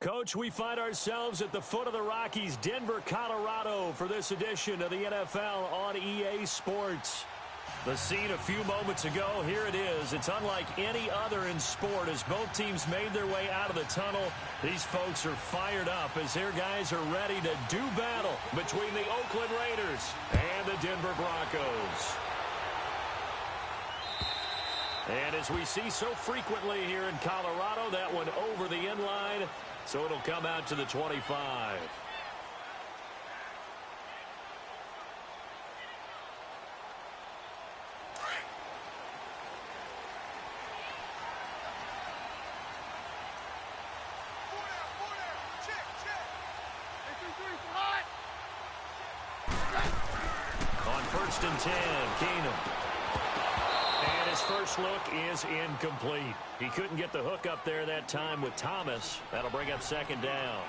Coach, we find ourselves at the foot of the Rockies, Denver, Colorado, for this edition of the NFL on EA Sports. The scene a few moments ago, here it is. It's unlike any other in sport as both teams made their way out of the tunnel. These folks are fired up as their guys are ready to do battle between the Oakland Raiders and the Denver Broncos. And as we see so frequently here in Colorado, that one over the end line, so it'll come out to the 25. On 1st and 10, Keenum. And his first look is incomplete. He couldn't get the hook up there that time with Thomas. That'll bring up 2nd down.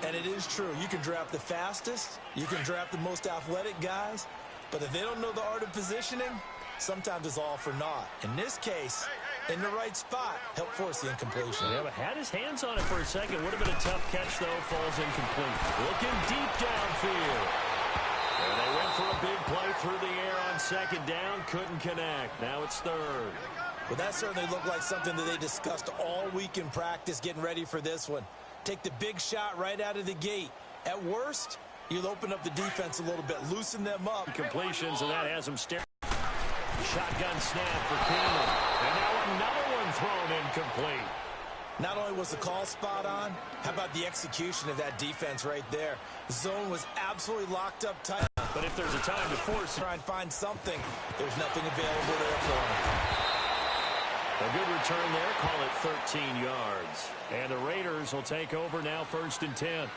And it is true. You can draft the fastest. You can draft the most athletic guys. But if they don't know the art of positioning, sometimes it's all for naught. In this case, in the right spot, help force the incompletion. Yeah, but had his hands on it for a second. Would have been a tough catch, though. Falls incomplete. Looking deep downfield. And they went for a big play through the air on 2nd down. Couldn't connect. Now it's 3rd. Well, that certainly looked like something that they discussed all week in practice, getting ready for this one. Take the big shot right out of the gate. At worst, you'll open up the defense a little bit, loosen them up. Completions, and that has them staring. Shotgun snap for Keenum. And now another one thrown incomplete. Not only was the call spot on, how about the execution of that defense right there? The zone was absolutely locked up tight. But if there's a time to force, try and find something, there's nothing available there for him. A good return there, call it 13 yards. And the Raiders will take over now 1st and 10.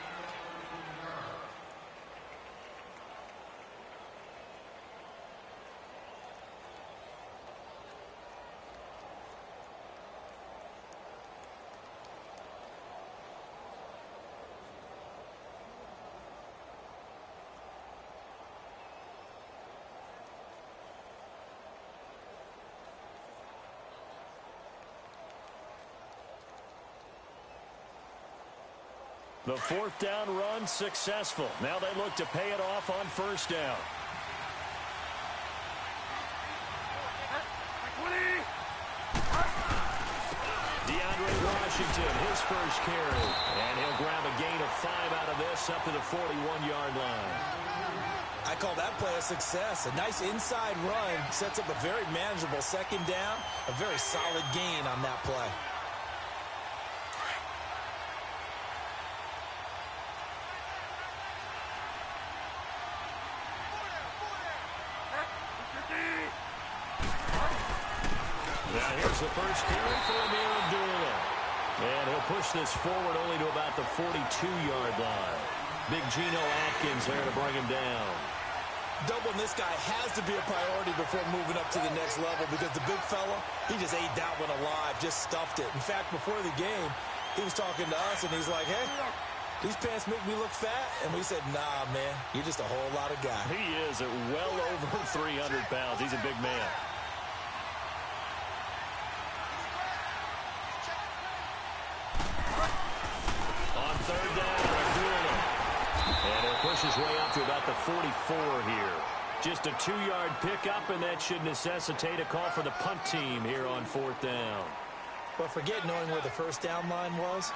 The 4th down run successful. Now they look to pay it off on 1st down. DeAndre Washington, his first carry. And he'll grab a gain of 5 out of this up to the 41-yard line. I call that play a success. A nice inside run sets up a very manageable 2nd down. A very solid gain on that play. Now here's the first carry for Amir Abdullah. And he'll push this forward only to about the 42-yard line. Big Geno Atkins there to bring him down. Doubling this guy has to be a priority before moving up to the next level because the big fella, he just ate that one alive, just stuffed it. In fact, before the game, he was talking to us, and he's like, hey, these pants make me look fat. And we said, nah, man, you're just a whole lot of guy. He is at well over 300 pounds. He's a big man. On 3rd down, Abdullah. And he'll push his way up to about the 44 here. Just a 2-yard pickup, and that should necessitate a call for the punt team here on 4th down. But forget knowing where the 1st down line was.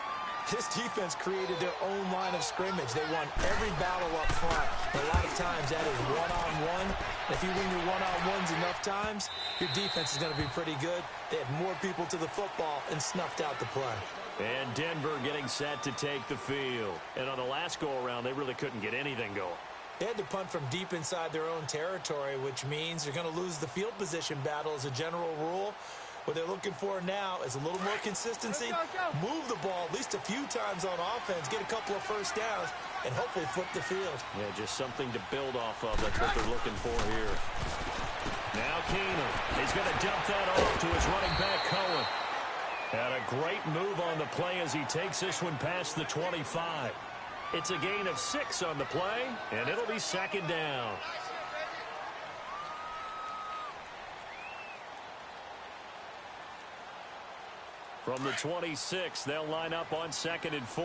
This defense created their own line of scrimmage. They won every battle up front. And a lot of times that is one-on-one. If you win your one-on-ones enough times, your defense is going to be pretty good. They had more people to the football and snuffed out the play. And Denver getting set to take the field. And on the last go-around, they really couldn't get anything going. They had to punt from deep inside their own territory, which means you're going to lose the field position battle as a general rule. What they're looking for now is a little more consistency, move the ball at least a few times on offense, get a couple of 1st downs, and hopefully flip the field. Yeah, just something to build off of. That's what they're looking for here. Now Keenum. He's going to dump that off to his running back, Cohen. And a great move on the play as he takes this one past the 25. It's a gain of 6 on the play, and it'll be 2nd down. From the 26, they'll line up on 2nd and 4.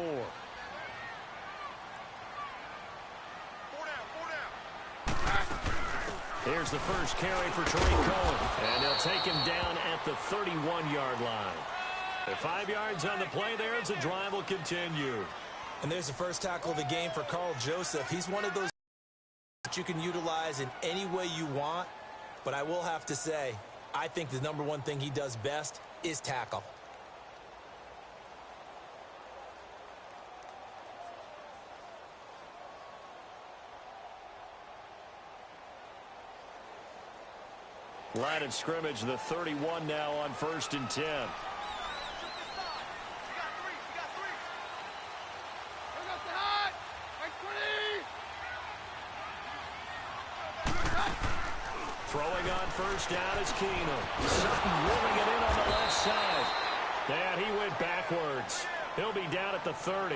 Here's the first carry for Tariq Cohen. And they'll take him down at the 31-yard line. At 5 yards on the play there as the drive will continue. And there's the first tackle of the game for Carl Joseph. He's one of those that you can utilize in any way you want. But I will have to say, I think the number one thing he does best is tackle. Line of scrimmage, the 31 now on 1st and 10. Throwing on first down is Keenum. Sutton rolling it in on the left side. And he went backwards. He'll be down at the 30.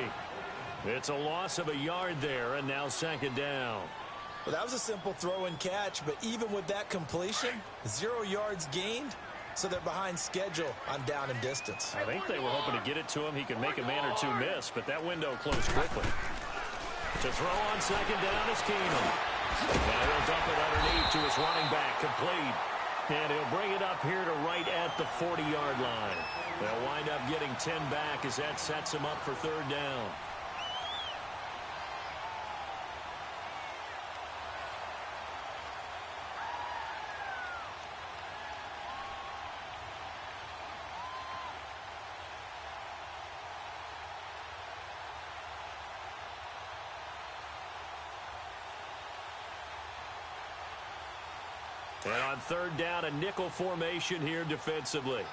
It's a loss of a yard there, and now 2nd down. Well, that was a simple throw and catch, but even with that completion, 0 yards gained, so they're behind schedule on down and distance. I think they were hoping to get it to him. He could make a man or two miss, but that window closed quickly. To throw on 2nd down is Keenum. Now he'll dump it underneath to his running back, complete. And he'll bring it up here to right at the 40-yard line. They'll wind up getting 10 back as that sets him up for 3rd down. And on 3rd down, a nickel formation here defensively.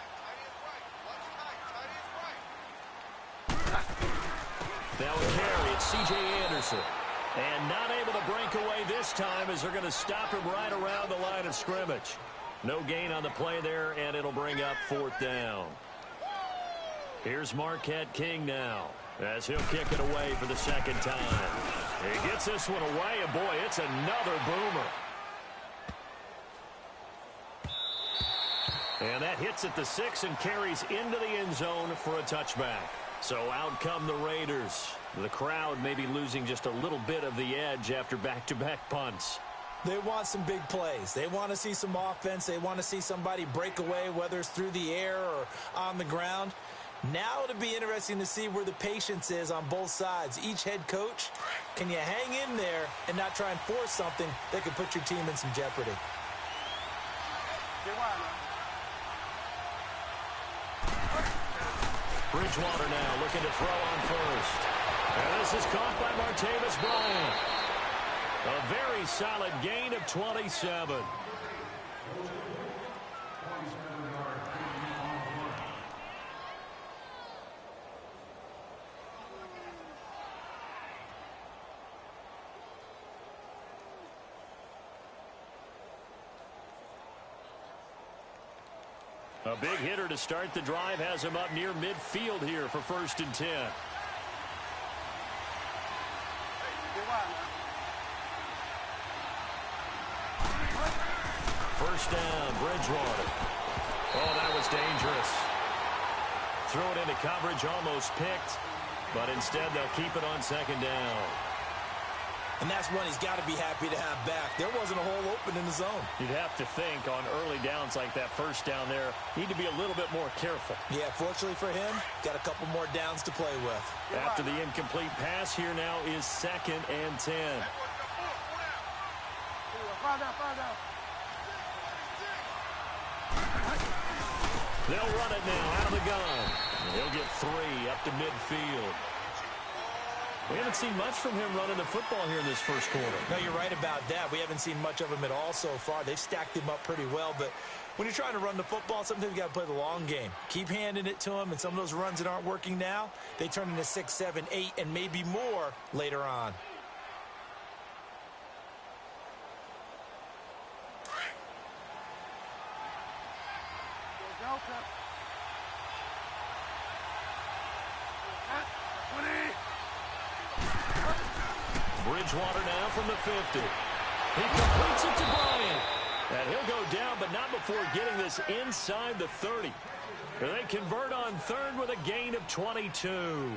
Now a carry, it's C.J. Anderson. And not able to break away this time as they're going to stop him right around the line of scrimmage. No gain on the play there, and it'll bring up 4th down. Here's Marquette King now as he'll kick it away for the 2nd time. He gets this one away, and boy, it's another boomer. And that hits at the 6 and carries into the end zone for a touchback. So out come the Raiders. The crowd may be losing just a little bit of the edge after back-to-back punts. They want some big plays. They want to see some offense. They want to see somebody break away, whether it's through the air or on the ground. Now it'll be interesting to see where the patience is on both sides. Each head coach, can you hang in there and not try and force something that could put your team in some jeopardy? Bridgewater now looking to throw on first. And this is caught by Martavis Bryant. A very solid gain of 27. A big hitter to start the drive has him up near midfield here for 1st and 10. First down, Bridgewater. Oh, that was dangerous. Threw it into coverage, almost picked, but instead they'll keep it on 2nd down. And that's one he's got to be happy to have back. There wasn't a hole open in the zone. You'd have to think on early downs like that first down there, need to be a little bit more careful. Yeah, fortunately for him, got a couple more downs to play with. After the incomplete pass, here now is 2nd and 10. They'll run it now out of the gun. He'll get 3 up to midfield. We haven't seen much from him running the football here in this first quarter. No, you're right about that. We haven't seen much of him at all so far. They've stacked him up pretty well, but when you're trying to run the football, sometimes you got to play the long game. Keep handing it to him, and some of those runs that aren't working now, they turn into 6, 7, 8, and maybe more later on. Bridgewater now from the 50. He completes it to Bryant. And he'll go down, but not before getting this inside the 30. They convert on third with a gain of 22.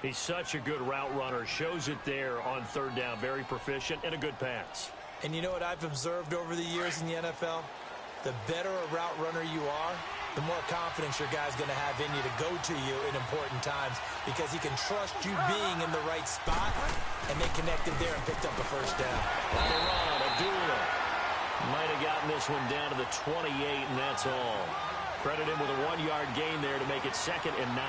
He's such a good route runner. Shows it there on third down. Very proficient and a good pass. And you know what I've observed over the years in the NFL? The better a route runner you are, the more confidence your guy's going to have in you to go to you in important times because he can trust you being in the right spot, and they connected there and picked up a first down. On the run, Abdullah might have gotten this one down to the 28, and that's all. Credit him with a 1-yard gain there to make it 2nd and 9.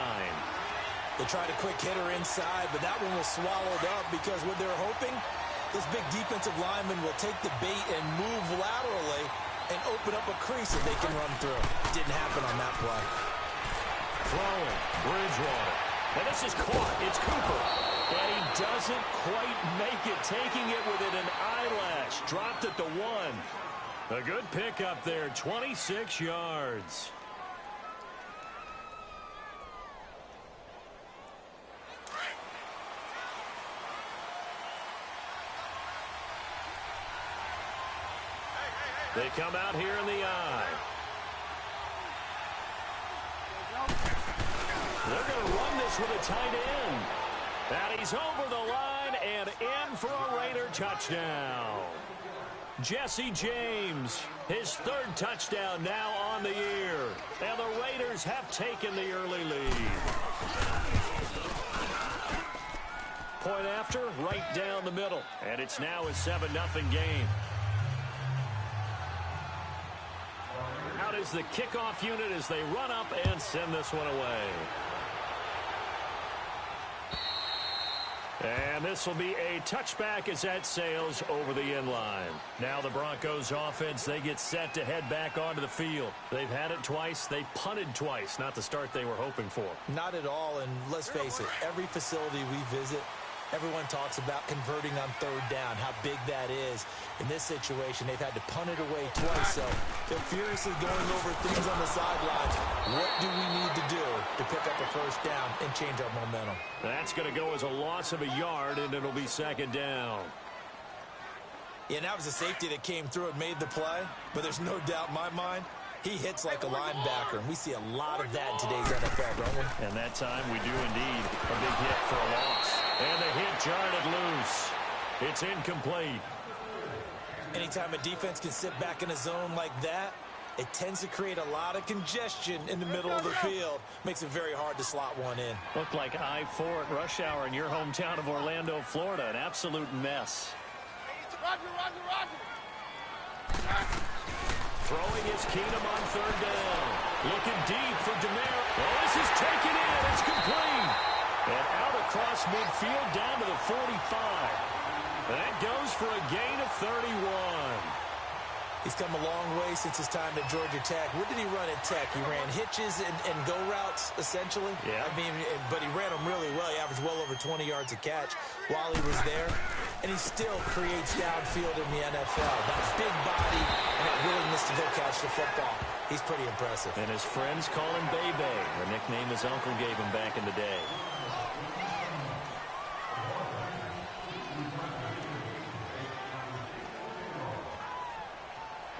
They tried a quick hitter inside, but that one was swallowed up because what they're hoping, this big defensive lineman will take the bait and move laterally and open up a crease that they can run through. Didn't happen on that play. Throwing, Bridgewater. And this is caught. It's Cooper. And he doesn't quite make it, taking it within an eyelash. Dropped at the 1. A good pickup there, 26 yards. They come out here in the eye. They're going to run this with a tight end. And he's over the line and in for a Raider touchdown. Jesse James, his 3rd touchdown now on the year. And the Raiders have taken the early lead. Point after, right down the middle. And it's now a 7-0 game. Out is the kickoff unit as they run up and send this one away. And this will be a touchback as that sails over the end line. Now the Broncos offense, they get set to head back onto the field. They've had it twice. They've punted twice. Not the start they were hoping for. Not at all, and let's face it, every facility we visit, everyone talks about converting on third down, how big that is. In this situation, they've had to punt it away twice, so they're furiously going over things on the sidelines. What do we need to do to pick up a first down and change our momentum? That's going to go as a loss of a yard, and it'll be 2nd down. Yeah, and that was a safety that came through and made the play, but there's no doubt in my mind, he hits like a linebacker, and we see a lot of that in today's NFL, don't we? And that time we do indeed a big hit for a loss. And the hit jarred it loose. It's incomplete. Anytime a defense can sit back in a zone like that, it tends to create a lot of congestion in the middle of the field. Makes it very hard to slot one in. Looked like I-4 at rush hour in your hometown of Orlando, Florida. An absolute mess. Throwing is Keenum on third down. Looking deep for Demare. Oh, this is taken in. It's complete. And out across midfield down to the 45. That goes for a gain of 31. He's come a long way since his time at Georgia Tech. What did he run at Tech? He ran hitches and go routes, essentially. Yeah. I mean, but he ran them really well. He averaged well over 20 yards a catch while he was there. And he still creates downfield in the NFL. That big body and that willingness to go catch the football. He's pretty impressive. And his friends call him Bebe, the nickname his uncle gave him back in the day.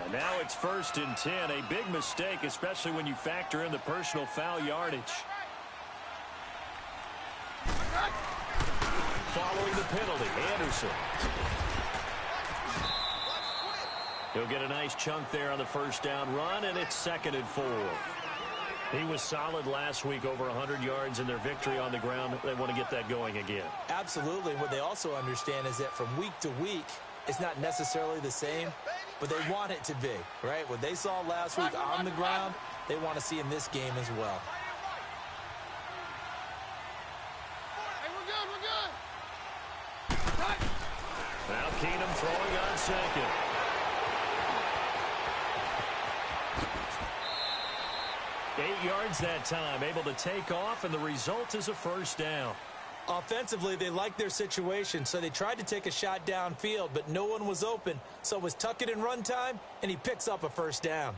And now it's 1st and 10. A big mistake, especially when you factor in the personal foul yardage. Following the penalty, Anderson. He'll get a nice chunk there on the first down run, and it's 2nd and 4. He was solid last week, over 100 yards in their victory on the ground. They want to get that going again. Absolutely. What they also understand is that from week to week, it's not necessarily the same, but they want it to be, right? What they saw last week on the ground, they want to see in this game as well. Now Keenum throwing on 2nd. Eight yards that time, able to take off, and the result is a first down. Offensively, they liked their situation, so they tried to take a shot downfield, but no one was open. So it was tuck it and run time, and he picks up a first down.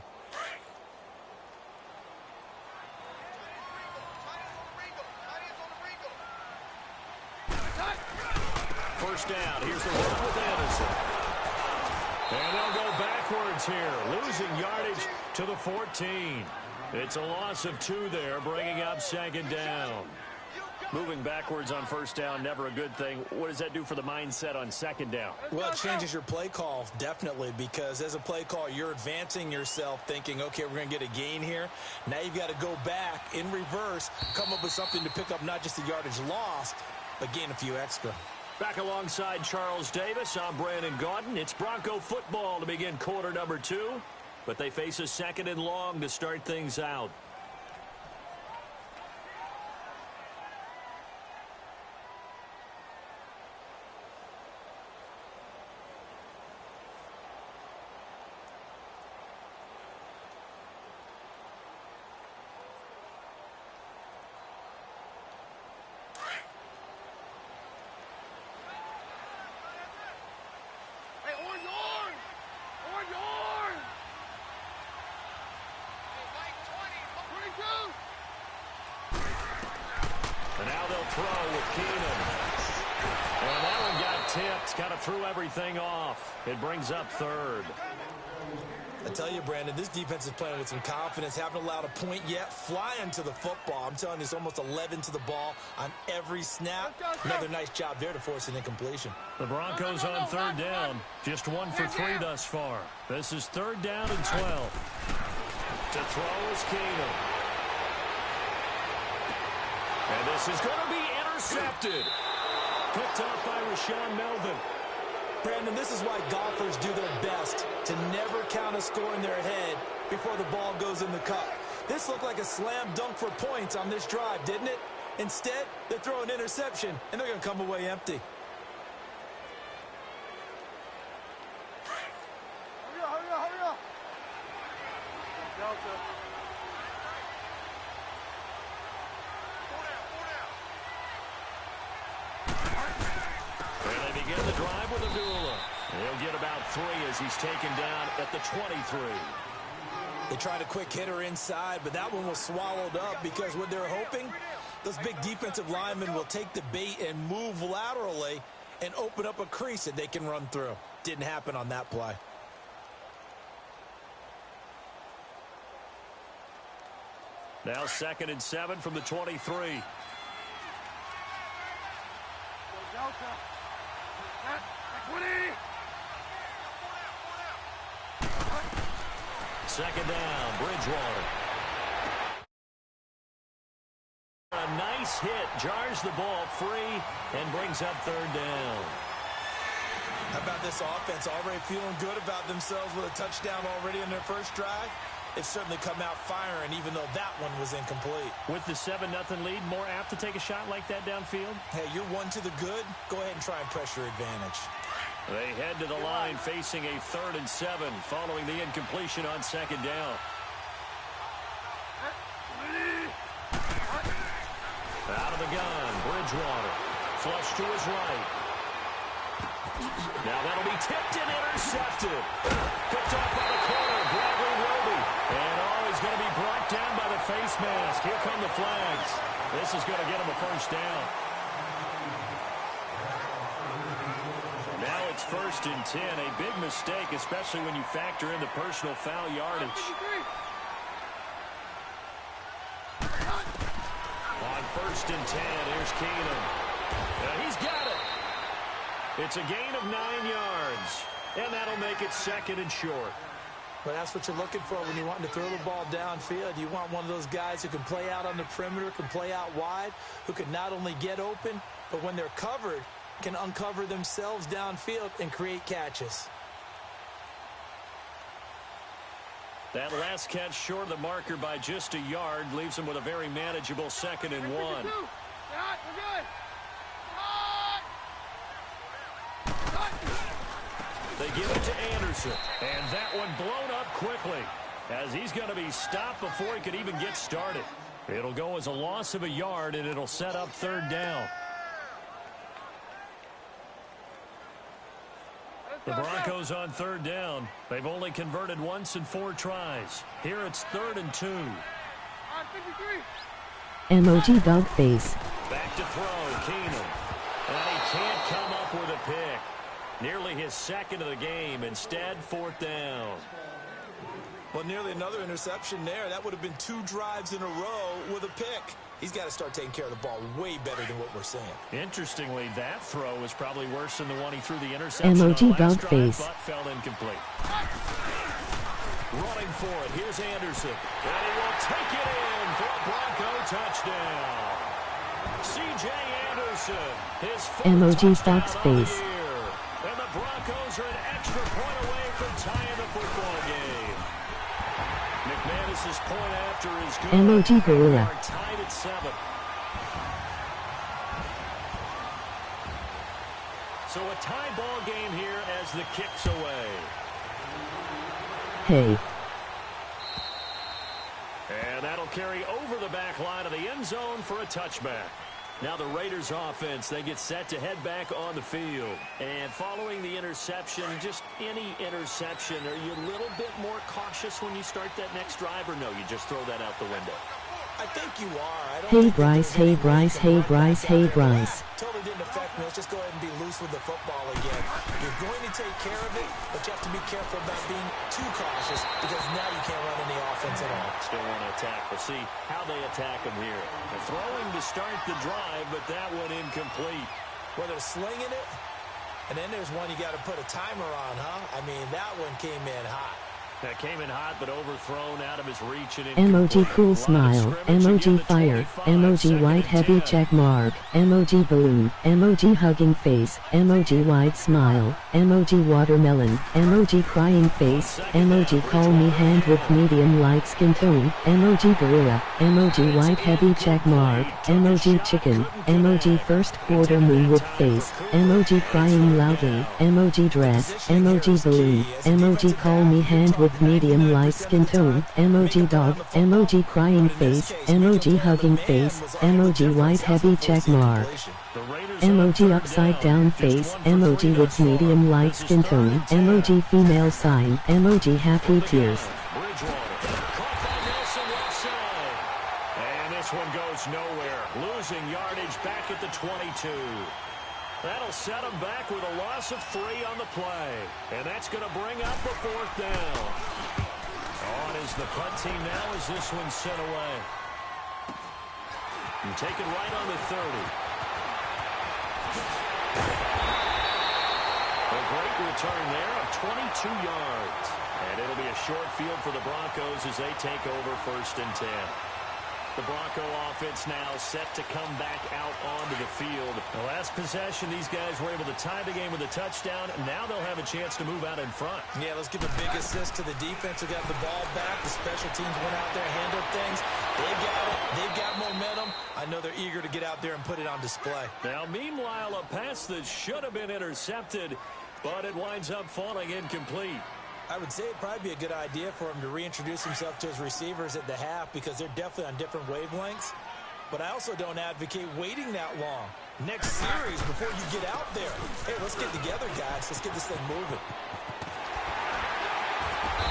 First down. Here's the run with Anderson. And they'll go backwards here, losing yardage to the 14. It's a loss of 2 there, bringing up second down. Moving backwards on first down, never a good thing. What does that do for the mindset on second down? Well, it changes your play call, definitely, because as a play call, you're advancing yourself thinking, okay, we're going to get a gain here. Now you've got to go back in reverse, come up with something to pick up not just the yardage lost, but gain a few extra. Back alongside Charles Davis, I'm Brandon Gaudin. It's Bronco football to begin quarter number 2, but they face a second and long to start things out. And now they'll throw with Keenum. And that one got tipped. Kind of threw everything off. It brings up third. I tell you, Brandon, this defense is playing with some confidence. Haven't allowed a point yet. Flying to the football. I'm telling you, it's almost 11 to the ball on every snap. Another nice job there to force an incompletion. The Broncos on third down. Just 1 for 3 thus far. This is third down and 12. To throw is Keenum. And this is going to be intercepted. Picked up by Rashaan Melvin. Brandon, this is why golfers do their best to never count a score in their head before the ball goes in the cup. This looked like a slam dunk for points on this drive, didn't it? Instead, they throw an interception, and they're going to come away empty. Hurry up. Delta. And they begin the drive with Abdullah. He'll get about 3 as he's taken down at the 23. They tried a quick hitter inside, but that one was swallowed up because what they're hoping, those big defensive linemen will take the bait and move laterally and open up a crease that they can run through. Didn't happen on that play. Now 2nd and 7 from the 23. Delta. 20. Second down, Bridgewater. A nice hit, jars the ball free, and brings up third down. How about this offense already feeling good about themselves with a touchdown already in their first drive? They've certainly come out firing, even though that one was incomplete. With the 7-0 lead, more apt to take a shot like that downfield? Hey, you're 1 to the good. Go ahead and try and press your advantage. They head to the line facing a 3rd and 7 following the incompletion on second down. Out of the gun, Bridgewater. Flush to his right. Now that'll be tipped and intercepted. Picked off by the corner, Bradley Roby. And he's going to be brought down by the face mask. Here come the flags. This is going to get him a first down. Now it's 1st and 10. A big mistake, especially when you factor in the personal foul yardage. On 1st and 10, here's Keenum. He's got it. It's a gain of 9 yards. And that'll make it 2nd and short. But that's what you're looking for when you're wanting to throw the ball downfield. You want one of those guys who can play out on the perimeter, can play out wide, who can not only get open, but when they're covered, can uncover themselves downfield and create catches. That last catch short of the marker by just a yard leaves them with a very manageable 2nd and 1. They give it to Anderson, and that one blown up quickly as he's going to be stopped before he could even get started. It'll go as a loss of a yard, and it'll set up 3rd down. The Broncos on 3rd down. They've only converted once in 4 tries. Here it's 3rd and 2. Emoji dog face. Back to throw, Keenum. And he can't come up with a pick. Nearly his 2nd of the game. Instead, 4th down. Well, nearly another interception there. That would have been 2 drives in a row with a pick. He's got to start taking care of the ball way better than what we're saying. Interestingly, that throw was probably worse than the one he threw the interception MOG on last dog drive, face. but fell incomplete. Running for it. Here's Anderson. And he will take it in for a Bronco touchdown. C.J. Anderson, his MOG fourth Fox touchdown of the face. year. And the Broncos are an extra point away from tying the football game. McManus's point after is good. MOG Gorilla. They are tied at 7. So a tie ball game here as the kick's away. Hey. And that'll carry over the back line of the end zone for a touchback. Now the Raiders offense, they get set to head back on the field. And following the interception, just any interception, are you a little bit more cautious when you start that next drive, or no, you just throw that out the window? I think you are. I don't Hey think Bryce, hey Bryce, hey Bryce, hey Bryce. Totally didn't affect me. Let's just go ahead and be loose with the football again. You're going to take care of it, but you have to be careful about being too cautious because now you can't run any offense at all. Still want to attack. We'll see how they attack them here. They're throwing to start the drive, but that one incomplete. Well, they're slinging it, and then there's one you got to put a timer on, huh? I mean, that one came in hot. That came in hot, but overthrown out of his reach. And MOG cool smile, MOG fire, MOG white heavy check mark, MOG balloon, MOG hugging face, MOG wide smile, MOG watermelon, MOG crying face, MOG call me hand with medium light skin tone, MOG gorilla, MOG white heavy check mark, MOG chicken, MOG first quarter moon with face, MOG crying loudly, MOG dress, MOG balloon, MOG call me hand with medium light skin tone, MOG dog, MOG crying face, MOG hugging face, MOG white heavy check mark, MOG upside down face, MOG with medium light skin tone, MOG female sign, MOG happy tears. And this one goes nowhere, losing yardage back at the 22. That'll set him back with a loss of 3 on the play. And that's going to bring up the 4th down. On is the punt team now as this one's sent away. And take it right on the 30. A great return there of 22 yards. And it'll be a short field for the Broncos as they take over 1st and 10. The Bronco offense now set to come back out onto the field. The last possession, these guys were able to tie the game with a touchdown, and now they'll have a chance to move out in front. Yeah, let's give a big assist to the defense who got the ball back. The special teams went out there, handled things. They've got it. They've got momentum. I know they're eager to get out there and put it on display. Now, meanwhile, a pass that should have been intercepted, but it winds up falling incomplete. I would say it'd probably be a good idea for him to reintroduce himself to his receivers at the half because they're definitely on different wavelengths. But I also don't advocate waiting that long. Next series, before you get out there, hey, let's get together, guys. Let's get this thing moving.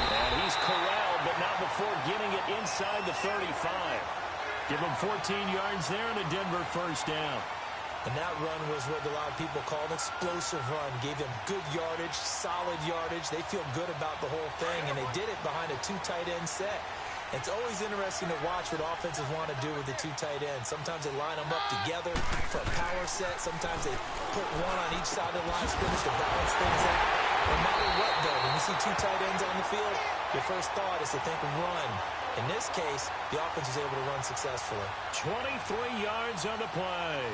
And he's corralled, but not before getting it inside the 35. Give him 14 yards there and a Denver 1st down. And that run was what a lot of people call an explosive run. Gave them good yardage, solid yardage. They feel good about the whole thing, and they did it behind a 2 tight end set. It's always interesting to watch what offenses want to do with the 2 tight ends. Sometimes they line them up together for a power set. Sometimes they put one on each side of the line of scrimmage to balance things out. No matter what, though, when you see 2 tight ends on the field, your first thought is to think run. In this case, the offense was able to run successfully. 23 yards on the play.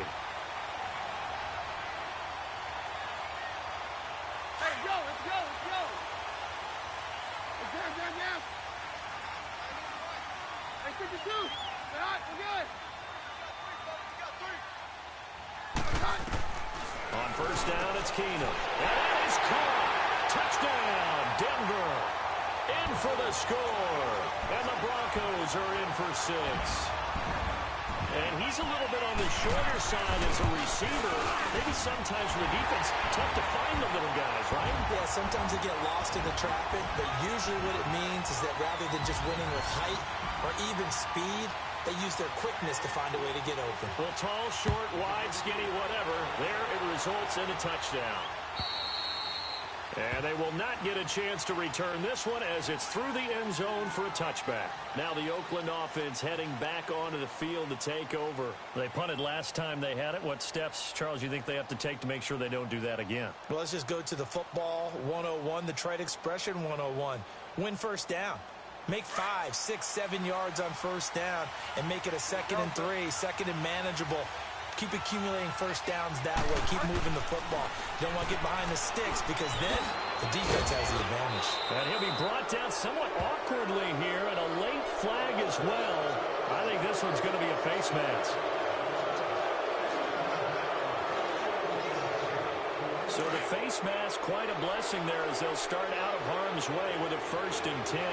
On 1st down, it's Keenum. And that is caught. Touchdown, Denver. In for the score. And the Broncos are in for 6. And he's a little bit on the shorter side as a receiver. Maybe sometimes for the defense, tough to find the little guys, right? Yeah, sometimes they get lost in the traffic, but usually what it means is that rather than just winning with height or even speed, they use their quickness to find a way to get open. Well, tall, short, wide, skinny, whatever. There it results in a touchdown. And they will not get a chance to return this one as it's through the end zone for a touchback. Now the Oakland offense heading back onto the field to take over. They punted last time they had it. What steps, Charles, you think they have to take to make sure they don't do that again? Well, let's just go to the football 101, the trade expression 101. Win first down. Make 5, 6, 7 yards on first down and make it a 2nd and 3, 2nd and manageable. Keep accumulating first downs that way. Keep moving the football. You don't want to get behind the sticks because then the defense has the advantage. And he'll be brought down somewhat awkwardly here, and a late flag as well. I think this one's going to be a face mask. So the face mask, quite a blessing there as they'll start out of harm's way with a 1st and 10.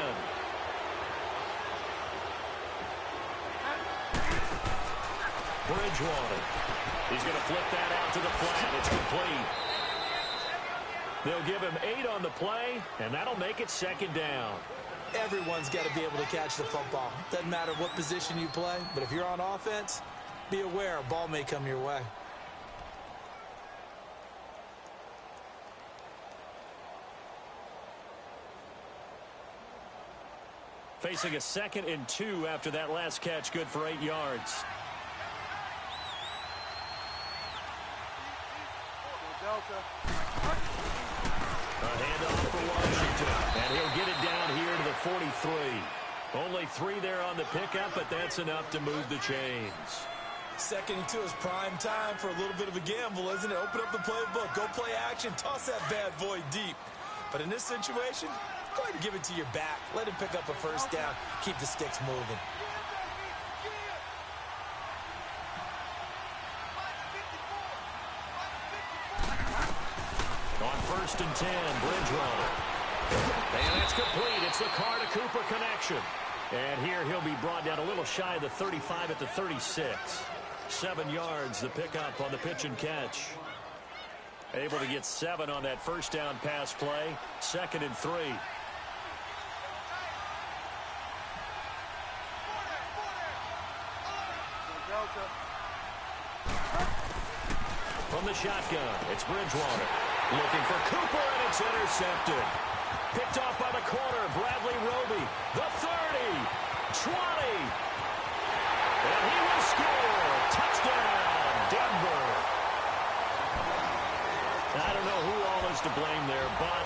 Bridgewater. He's going to flip that out to the flat. It's complete. They'll give him 8 on the play, and that'll make it 2nd down. Everyone's got to be able to catch the football. Doesn't matter what position you play, but if you're on offense, be aware a ball may come your way. Facing a 2nd and 2 after that last catch, good for 8 yards. A handoff for Washington, and he'll get it down here to the 43. Only 3 there on the pickup, but that's enough to move the chains. 2nd and 2 is prime time for a little bit of a gamble, isn't it? Open up the playbook, go play action, toss that bad boy deep. But in this situation, go ahead and give it to your back. Let him pick up a first down. Keep the sticks moving. On 1st and 10, Bridgewater. And it's complete. It's the Carr-to-Cooper connection. And here he'll be brought down a little shy of the 35 at the 36. 7 yards, the pickup on the pitch and catch. Able to get 7 on that first down pass play. 2nd and 3. From the shotgun, it's Bridgewater. Looking for Cooper, and it's intercepted. Picked off by the corner, Bradley Roby. The 30, 20. And he will score. Touchdown, Denver. I don't know who all is to blame there, but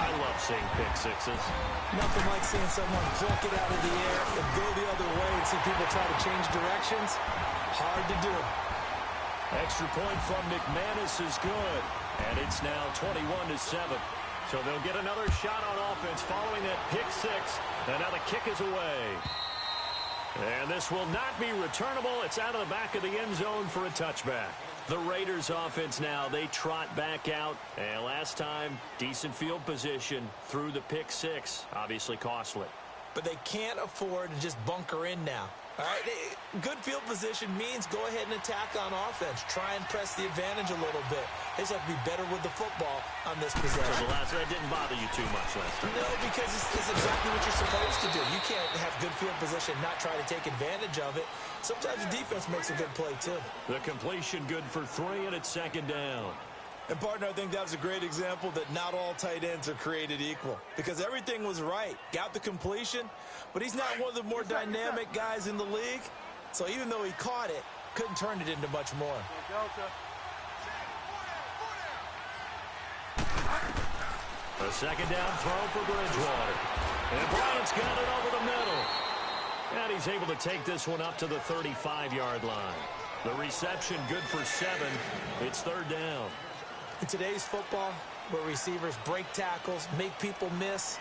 I love seeing pick sixes. Nothing like seeing someone pluck it out of the air and go the other way and see people try to change directions. Hard to do. Extra point from McManus is good. And it's now 21-7. So they'll get another shot on offense following that pick 6. And now the kick is away. And this will not be returnable. It's out of the back of the end zone for a touchback. The Raiders offense now, they trot back out. And last time, decent field position through the pick 6. Obviously costly. But they can't afford to just bunker in now. All right, good field position means go ahead and attack on offense. Try and press the advantage a little bit. They just have to be better with the football on this possession. That didn't bother you too much last time. No, because it's exactly what you're supposed to do. You can't have good field position, not try to take advantage of it. Sometimes the defense makes a good play, too. The completion good for 3, and it's 2nd down. And, partner, I think that was a great example that not all tight ends are created equal. Because everything was right. Got the completion, but he's not one of the more dynamic guys in the league. So even though he caught it, couldn't turn it into much more. A 2nd down throw for Bridgewater. And Bryant's got it over the middle. And he's able to take this one up to the 35-yard line. The reception good for 7. It's 3rd down. In today's football, where receivers break tackles, make people miss,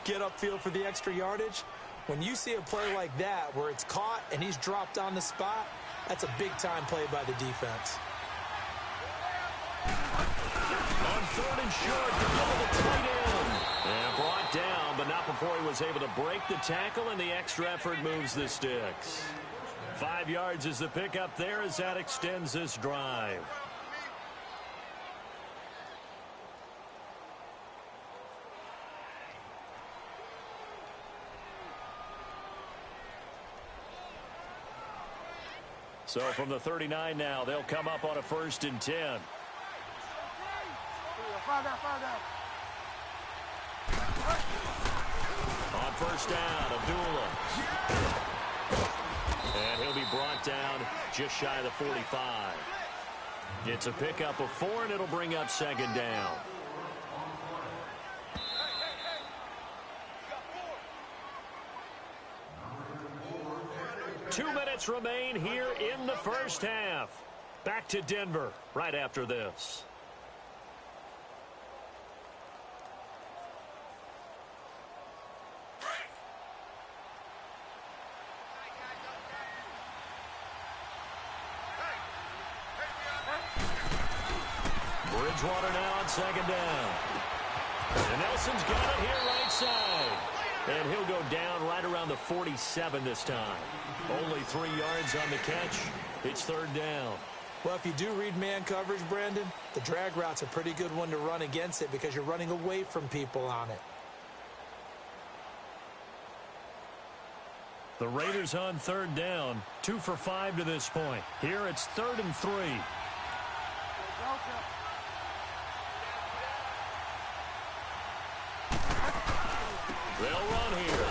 get upfield for the extra yardage, when you see a play like that where it's caught and he's dropped on the spot, that's a big-time play by the defense. On 3rd and short, the goal to the tight end. And brought down, but not before he was able to break the tackle, and the extra effort moves the sticks. 5 yards is the pickup there as that extends this drive. So from the 39 now, they'll come up on a 1st and 10. On first down, Abdullah. And he'll be brought down just shy of the 45. It's a pickup of 4, and it'll bring up second down. Two minutes remain here in the first half. Back to Denver right after this. Bridgewater now on second down. And Nelson's got it here right side. And he'll go down right around the 47 this time. Only 3 yards on the catch. It's third down. Well, if you do read man coverage, Brandon, the drag route's a pretty good one to run against it because you're running away from people on it. The Raiders on third down. 2 for 5 to this point. Here it's 3rd and 3. They'll run here.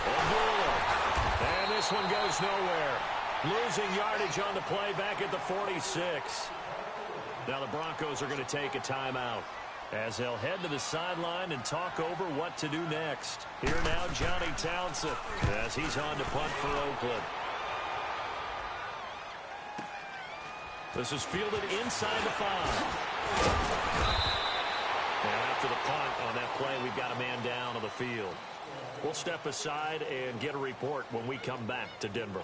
And this one goes nowhere. Losing yardage on the play back at the 46. Now the Broncos are going to take a timeout as they'll head to the sideline and talk over what to do next. Here now, Johnny Townsend as he's on to punt for Oakland. This is fielded inside the 5. Now after the punt on that play, we've got a man down on the field. We'll step aside and get a report when we come back to Denver.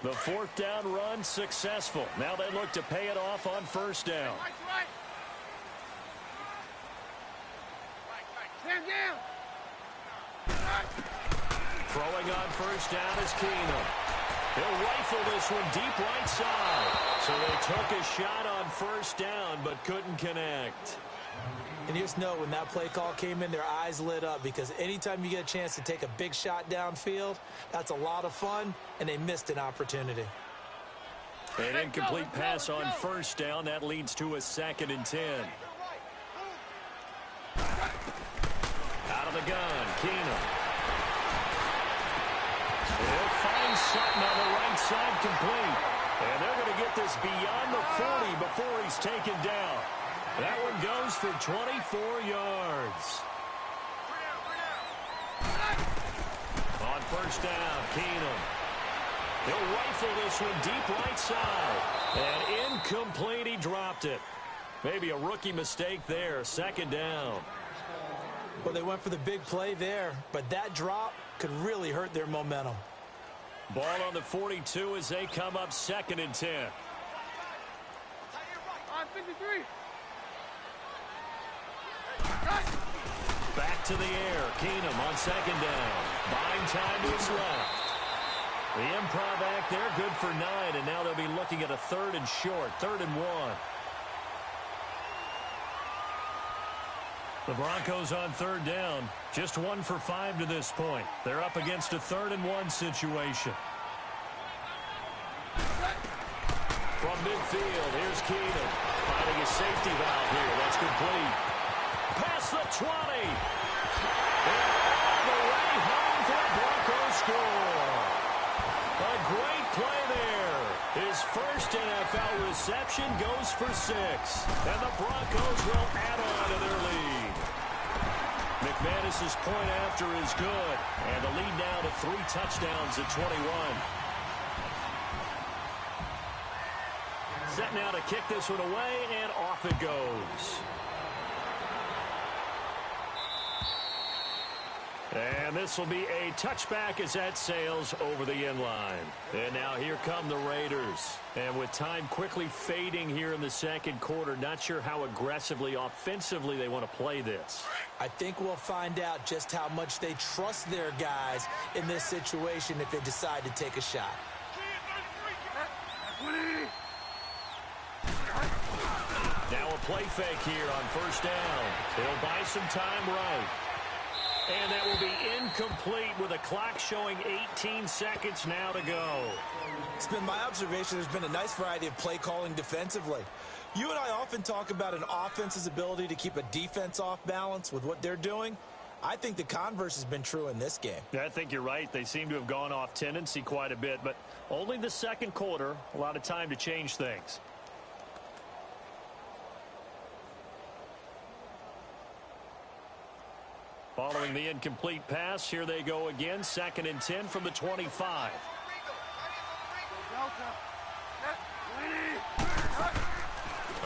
The 4th down run successful. Now they look to pay it off on first down. Throwing on first down is Keenum. He'll rifle this one deep right side. So they took a shot on first down but couldn't connect. And you just know when that play call came in, their eyes lit up because anytime you get a chance to take a big shot downfield, that's a lot of fun, and they missed an opportunity. An incomplete pass on first down. That leads to a 2nd and 10. Out of the gun, Keenum. He'll find something on the right side complete. And they're going to get this beyond the 40 before he's taken down. That one goes for 24 yards. On first down, Keenum. He'll rifle this one deep right side. And incomplete, he dropped it. Maybe a rookie mistake there, 2nd down. Well, they went for the big play there, but that drop could really hurt their momentum. Ball on the 42 as they come up 2nd and 10. On 53. Back to the air. Keenum on 2nd down. Buying time to his left. The improv act there, good for 9, and now they'll be looking at a 3rd and short, 3rd and 1. The Broncos on 3rd down, just 1 for 5 to this point. They're up against a 3rd and 1 situation. From midfield, here's Keenum. Finding a safety valve here. That's complete. Past the 20. And all the way home for a Broncos score. A great play there. His first NFL reception goes for 6. And the Broncos will add on to their lead. McManus's point after is good. And the lead now to 3 touchdowns at 21. Set now to kick this one away, and off it goes. And this will be a touchback as that sails over the end line. And now here come the Raiders. And with time quickly fading here in the 2nd quarter, not sure how aggressively, offensively they want to play this. I think we'll find out just how much they trust their guys in this situation if they decide to take a shot. Now a play fake here on first down. They'll buy some time right. And that will be incomplete with a clock showing 18 seconds now to go. It's been my observation there's been a nice variety of play calling defensively. You and I often talk about an offense's ability to keep a defense off balance with what they're doing. I think the converse has been true in this game. Yeah, I think you're right. They seem to have gone off tendency quite a bit, but only the second quarter, a lot of time to change things. Following the incomplete pass, here they go again, 2nd and 10 from the 25.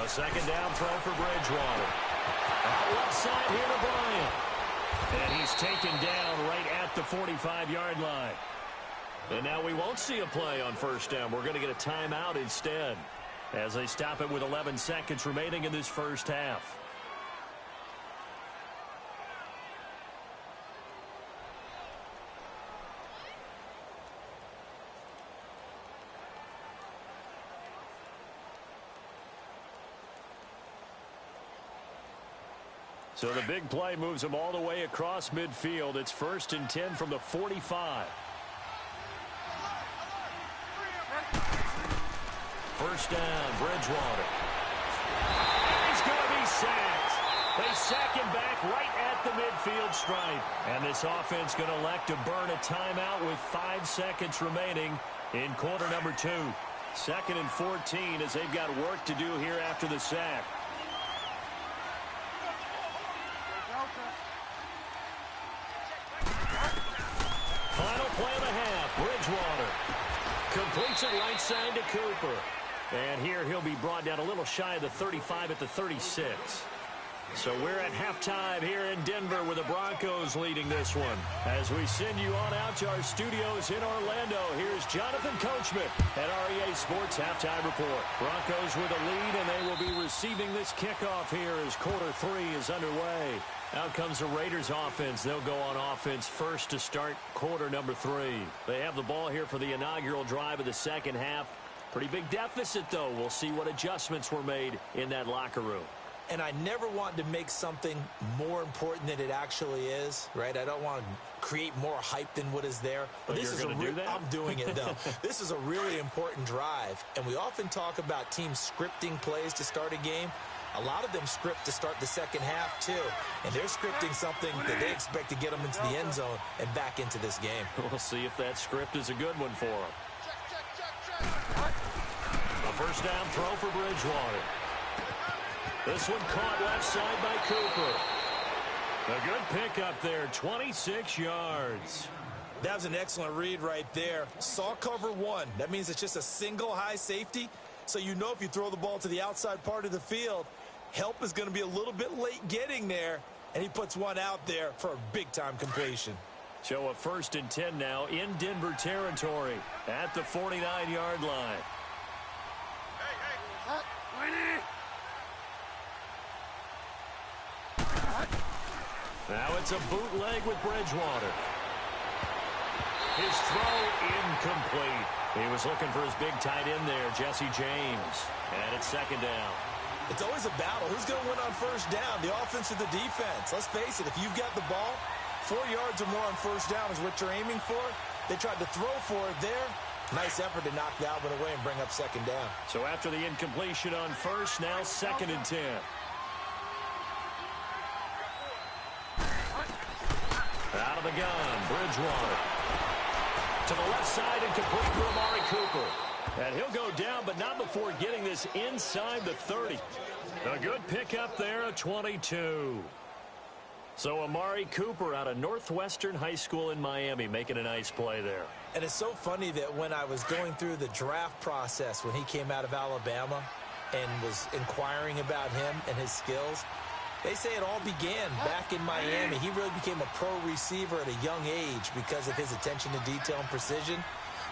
A second down throw for Bridgewater. Out left side here to Bryant. And he's taken down right at the 45-yard line. And now we won't see a play on first down. We're going to get a timeout instead as they stop it with 11 seconds remaining in this first half. So the big play moves them all the way across midfield. It's 1st and 10 from the 45. First down, Bridgewater. He's going to be sacked. They sack him back right at the midfield stripe. And this offense going to elect to burn a timeout with 5 seconds remaining in quarter number 2. 2nd and 14 as they've got work to do here after the sack. Final play of the half. Bridgewater completes it right side to Cooper. And here he'll be brought down a little shy of the 35 at the 36. So we're at halftime here in Denver with the Broncos leading this one. As we send you on out to our studios in Orlando, here's Jonathan Coachman at REA Sports Halftime Report. Broncos with a lead, and they will be receiving this kickoff here as quarter 3 is underway. Out comes the Raiders offense. They'll go on offense first to start quarter number 3. They have the ball here for the inaugural drive of the second half. Pretty big deficit, though. We'll see what adjustments were made in that locker room. And I never want to make something more important than it actually is, right? I don't want to create more hype than what is there. But this is going to do that? I'm doing it, though. This is a really important drive. And we often talk about teams scripting plays to start a game. A lot of them script to start the second half, too. And they're scripting something that they expect to get them into the end zone and back into this game. We'll see if that script is a good one for them. A first down throw for Bridgewater. This one caught left side by Cooper. A good pickup there, 26 yards. That was an excellent read right there. Saw cover 1. That means it's just a single high safety. So you know if you throw the ball to the outside part of the field, help is going to be a little bit late getting there. And he puts one out there for a big-time completion. So a 1st and 10 now in Denver territory at the 49-yard line. Now it's a bootleg with Bridgewater. His throw incomplete. He was looking for his big tight end there, Jesse James. And it's 2nd down. It's always a battle. Who's going to win on first down, the offense or the defense? Let's face it, if you've got the ball, 4 yards or more on first down is what you're aiming for. They tried to throw for it there. Nice effort to knock that one away and bring up 2nd down. So after the incompletion on first, now 2nd and 10. Out of the gun, Bridgewater. To the left side and complete for Amari Cooper. And he'll go down, but not before getting this inside the 30. A good pickup there, a 22. So Amari Cooper out of Northwestern High School in Miami making a nice play there. And it's so funny that when I was going through the draft process when he came out of Alabama and was inquiring about him and his skills, they say it all began back in Miami. He really became a pro receiver at a young age because of his attention to detail and precision.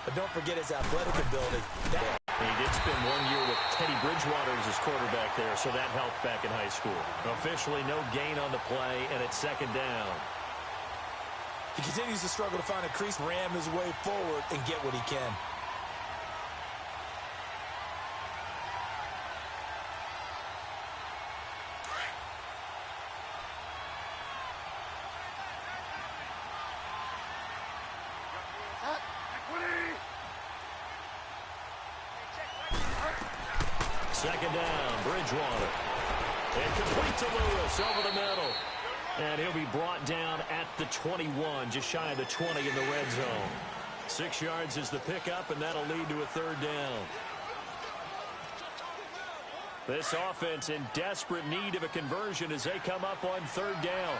But don't forget his athletic ability. He did spend 1 year with Teddy Bridgewater as his quarterback there, so that helped back in high school. Officially no gain on the play, and it's 2nd down. He continues to struggle to find a crease, ram his way forward, and get what he can. Second down, Bridgewater. And complete to Lewis over the middle. And he'll be brought down at the 21, just shy of the 20 in the red zone. 6 yards is the pickup, and that'll lead to a third down. This offense in desperate need of a conversion as they come up on third down.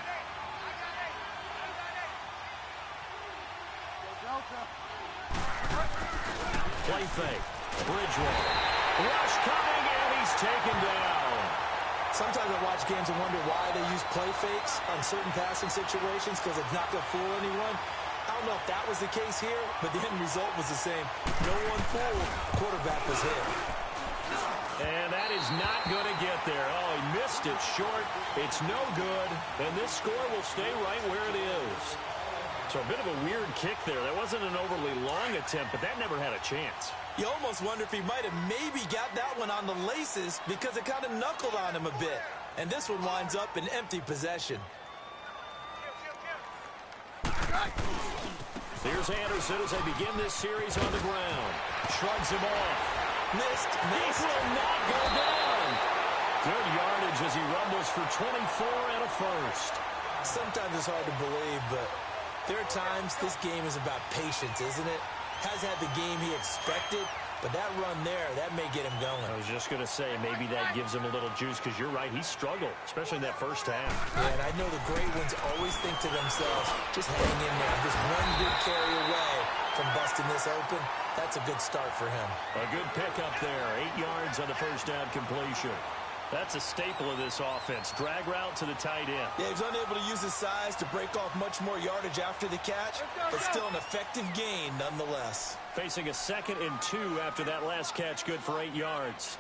Play fake. Bridgewater. Rush coming, and he's taken down. Sometimes I watch games and wonder why they use play fakes on certain passing situations because it's not going to fool anyone. I don't know if that was the case here, but the end result was the same. No one fooled. Quarterback was hit. And that is not going to get there. Oh, he missed it short. It's no good. And this score will stay right where it is. So a bit of a weird kick there. That wasn't an overly long attempt, but that never had a chance. You almost wonder if he might have maybe got that one on the laces because it kind of knuckled on him a bit. And this one winds up in empty possession. Here's Anderson as they begin this series on the ground. Shrugs him off. Missed. This will not go down. Good yardage as he rumbles for 24 and a first. Sometimes it's hard to believe, but there are times this game is about patience, isn't it? Has had the game he expected, but that run there, that may get him going. I was just going to say, maybe that gives him a little juice because you're right, he struggled, especially in that first half. Yeah, and I know the great ones always think to themselves, just hang in there. Just one good carry away from busting this open. That's a good start for him. A good pickup there, 8 yards on the first down completion. That's a staple of this offense. Drag route to the tight end. Yeah, he's unable to use his size to break off much more yardage after the catch, but still an effective gain nonetheless. Facing a 2nd and 2 after that last catch, good for 8 yards.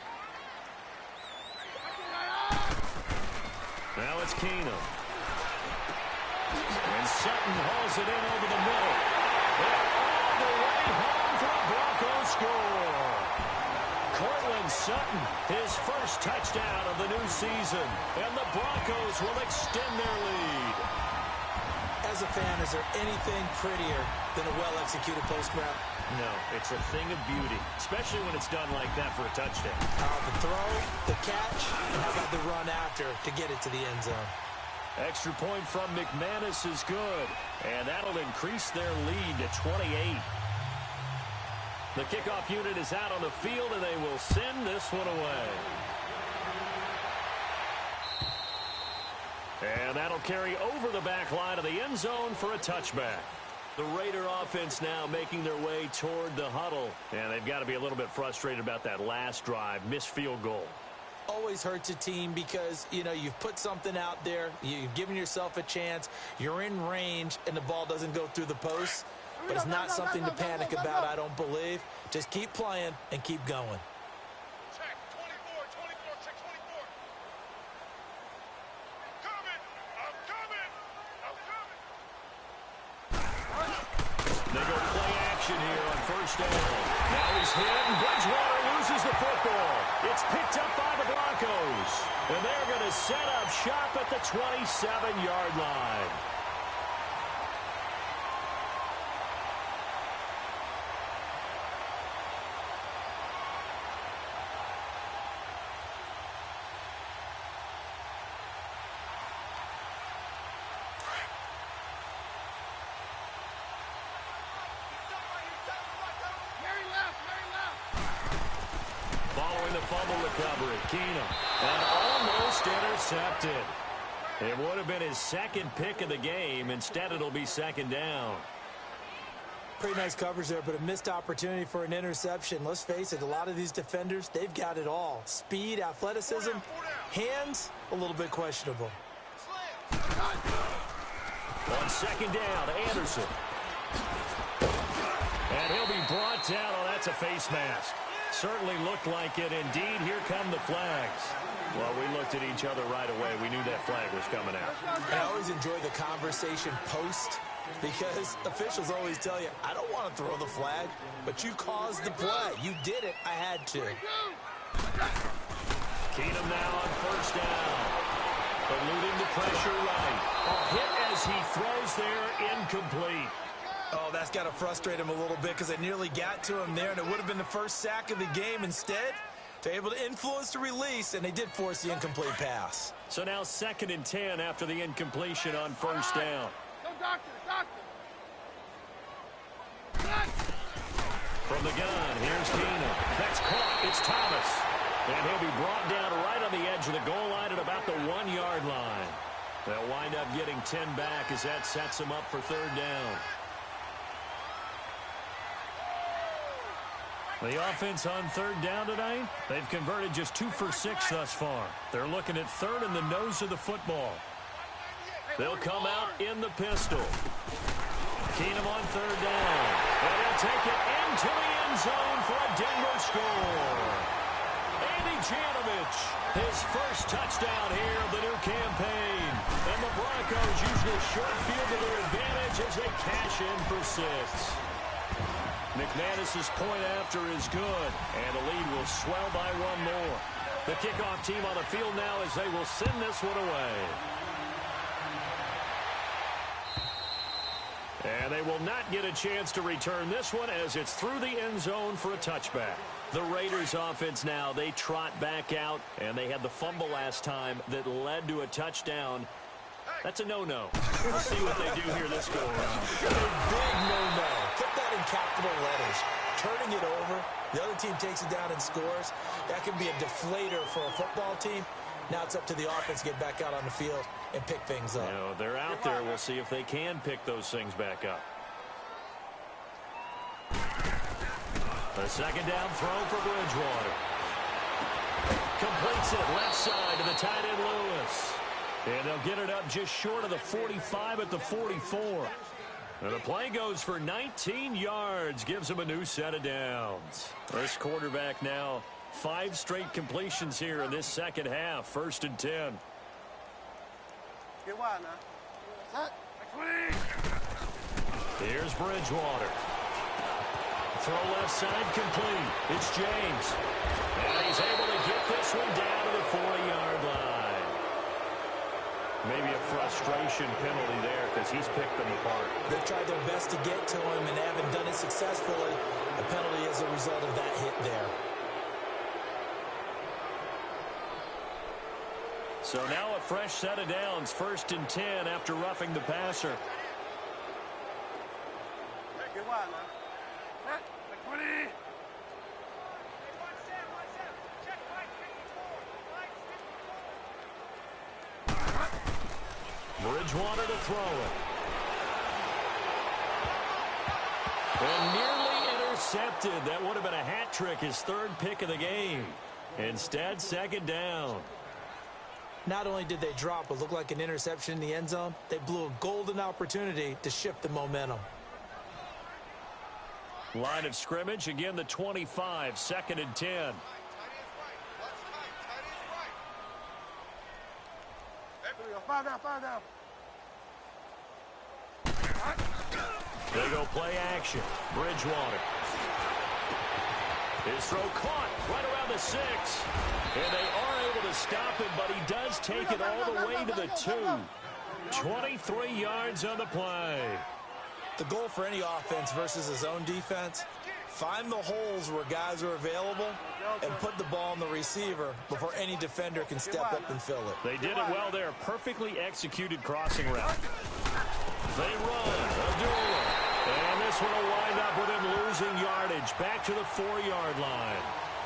Now it's Keenum. And Sutton hauls it in over the middle. And all the way home for a Broncos score. Cortland Sutton, his first touchdown of the new season. And the Broncos will extend their lead. As a fan, is there anything prettier than a well-executed post route? No, it's a thing of beauty, especially when it's done like that for a touchdown. The throw, the catch, and how about the run after to get it to the end zone? Extra point from McManus is good, and that'll increase their lead to 28. The kickoff unit is out on the field, and they will send this one away. And that'll carry over the back line of the end zone for a touchback. The Raider offense now making their way toward the huddle. And they've got to be a little bit frustrated about that last drive, missed field goal. Always hurts a team because, you know, you've put something out there, you've given yourself a chance, you're in range, and the ball doesn't go through the post. But it's not something to panic about, I don't believe. Just keep playing and keep going. Check, 24, 24, check 24. I'm coming! They go play action here on first down. Now he's hit, and Bridgewater loses the football. It's picked up by the Broncos. And they're going to set up shop at the 27-yard line. Following the fumble recovery, Keenum, and almost intercepted. It would have been his 2nd pick of the game. Instead, it'll be 2nd down. Pretty nice coverage there, but a missed opportunity for an interception. Let's face it, a lot of these defenders, they've got it all. Speed, athleticism, hands, a little bit questionable. On 2nd down, Anderson. And he'll be brought down. Oh, that's a face mask. Certainly looked like it. Indeed, here come the flags. Well, we looked at each other right away. We knew that flag was coming out. And I always enjoy the conversation post because officials always tell you, I don't want to throw the flag, but you caused the play. You did it. I had to. Keenum now on first down. Eluding the pressure right. A hit as he throws there, incomplete. Oh, that's got to frustrate him a little bit because it nearly got to him there, and it would have been the first sack of the game. Instead, They're able to influence the release, and they did force the incomplete pass. So now 2nd and 10 after the incompletion on 1st down. Go, doctor, doctor. From the gun, here's Keenum. That's caught. It's Thomas. And he'll be brought down right on the edge of the goal line at about the 1-yard line. They'll wind up getting 10 back as that sets them up for 3rd down. The offense on 3rd down tonight, they've converted just 2 for 6 thus far. They're looking at 3rd in the nose of the football. They'll come out in the pistol. Keenum on 3rd down. And he'll take it into the end zone for a Denver score. Andy Janovich, his first touchdown here of the new campaign. And the Broncos use the short field to their advantage as they cash in for 6. McManus's point after is good, and the lead will swell by 1 more. The kickoff team on the field now as they will send this one away. And they will not get a chance to return this one as it's through the end zone for a touchback. The Raiders offense now, they trot back out, and they had the fumble last time that led to a touchdown. That's a no-no. We'll see what they do here this go-around. A big no-no. Put that in capital letters. Turning it over, the other team takes it down and scores. That can be a deflator for a football team. Now it's up to the offense to get back out on the field and pick things up. You know, they're out there. We'll see if they can pick those things back up. A 2nd down throw for Bridgewater. Completes it left side to the tight end Lewis. And they'll get it up just short of the 45 at the 44. And the play goes for 19 yards, gives them a new set of downs. This quarterback now 5 straight completions here in this second half. 1st and 10. Here's Bridgewater. Throw left side complete. It's James. And he's able to get this one down to the 40-yard line. Maybe a frustration penalty there because he's picked them apart. They've tried their best to get to him and haven't done it successfully. The penalty is a result of that hit there. So now a fresh set of downs. 1st and 10 after roughing the passer. Bridgewater to throw it. And nearly intercepted. That would have been a hat trick, his 3rd pick of the game. Instead, 2nd down. Not only did they drop what looked like an interception in the end zone, they blew a golden opportunity to shift the momentum. Line of scrimmage, again the 25, 2nd and 10. Five down. They go play action. Bridgewater. His throw caught right around the 6. And they are able to stop him, but he does take it all the way to the 2. 23 yards on the play. The goal for any offense versus his own defense, find the holes where guys are available and put the ball on the receiver before any defender can step up and fill it. They did it well there. Perfectly executed crossing route. They run. Abdullah. And this one will wind up with him losing yardage. Back to the 4-yard line.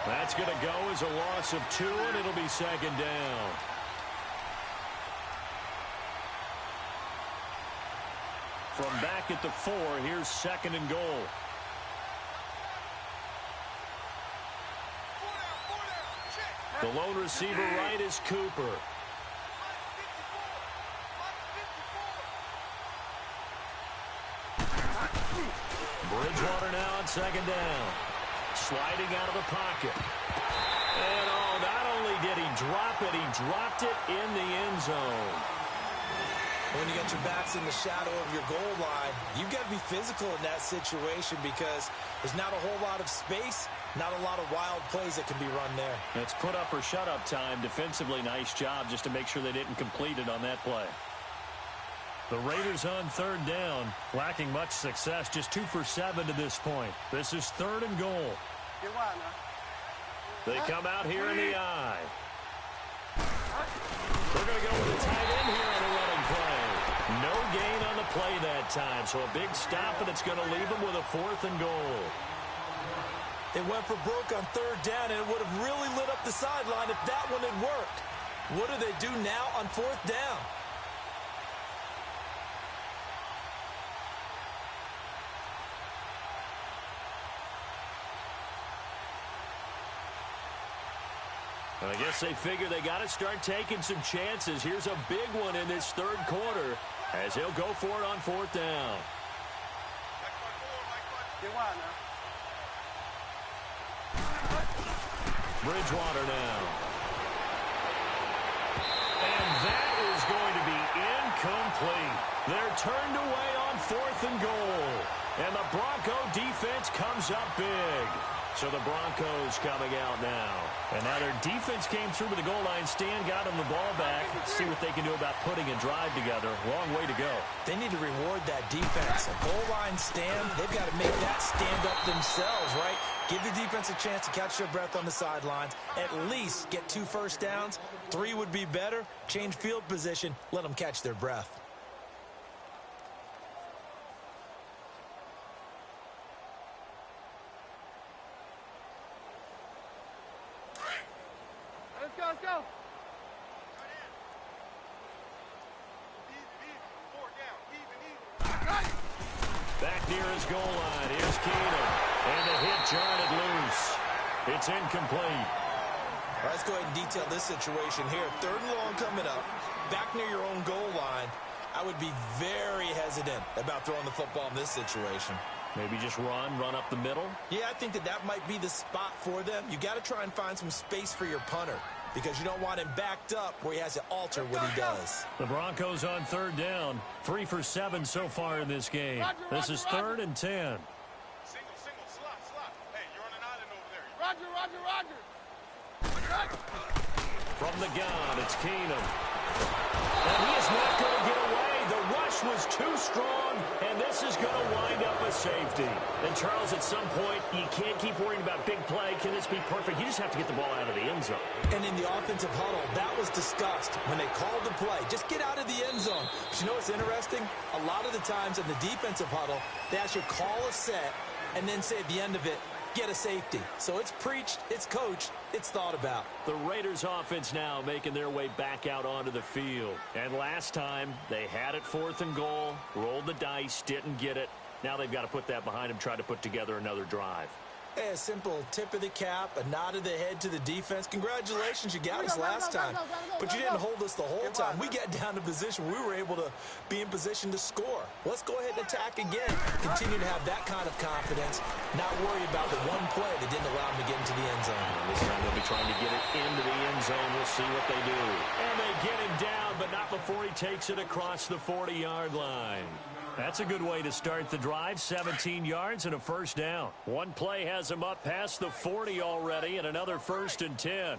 That's going to go as a loss of 2, and it'll be 2nd down. From back at the 4, here's 2nd and goal. The lone receiver right is Cooper. Bridgewater now on 2nd down. Sliding out of the pocket. And not only did he drop it, he dropped it in the end zone. When you got your backs in the shadow of your goal line, you've got to be physical in that situation because there's not a whole lot of space, not a lot of wild plays that can be run there. It's put up or shut up time. Defensively, nice job just to make sure they didn't complete it on that play. The Raiders on 3rd down, lacking much success, just 2 for 7 to this point. This is 3rd and goal. They come out here in the I. They're going to go with a tight end here on the running play. No gain on the play that time, so a big stop, and it's going to leave them with a 4th and goal. They went for broke on 3rd down, and it would have really lit up the sideline if that one had worked. What do they do now on 4th down? I guess they figure they got to start taking some chances. Here's a big one in this 3rd quarter as he'll go for it on 4th down. Bridgewater now. And that is going to be incomplete. They're turned away on 4th and goal. And the Bronco defense comes up big. So the Broncos coming out now. And now their defense came through with the goal line stand, got them the ball back. Let's see what they can do about putting a drive together. Long way to go. They need to reward that defense. A goal line stand, they've got to make that stand up themselves, right? Give the defense a chance to catch their breath on the sidelines. At least get 2 first downs. 3 would be better. Change field position. Let them catch their breath. Let's go. Back near his goal line. Here's Keenum. And the hit jarred it loose. It's incomplete. Let's go ahead and detail this situation here. 3rd and long coming up. Back near your own goal line. I would be very hesitant about throwing the football in this situation. Maybe just run up the middle? Yeah, I think that might be the spot for them. You got to try and find some space for your punter because you don't want him backed up where he has to alter what he does. The Broncos on 3rd down. 3 for 7 so far in this game. This is 3rd and 10. Single, slot. Hey, you're on an island over there. Roger. From the gun, it's Keenum. And he is not going to get away. The rush was too strong, and this is going to wind up a safety. And, Charles, at some point, you can't keep worrying about big play. Can this be perfect? You just have to get the ball out of the end zone. And in the offensive huddle, that was discussed when they called the play. Just get out of the end zone. But you know what's interesting? A lot of the times in the defensive huddle, they actually call a set and then say at the end of it, get a safety. So it's preached, it's coached, it's thought about. The Raiders offense now making their way back out onto the field. And last time, they had it 4th and goal, rolled the dice, didn't get it. Now they've got to put that behind them, try to put together another drive. Hey, a simple tip of the cap, a nod of the head to the defense. Congratulations, you got us last time. But you didn't hold us the whole time. We got down to position. We were able to be in position to score. Let's go ahead and attack again. Continue to have that kind of confidence. Not worry about the one play that didn't allow them to get into the end zone. This time they'll be trying to get it into the end zone. We'll see what they do. And they get him down, but not before he takes it across the 40-yard line. That's a good way to start the drive. 17 yards and a 1st down. One play has him up past the 40 already, and another 1st and 10.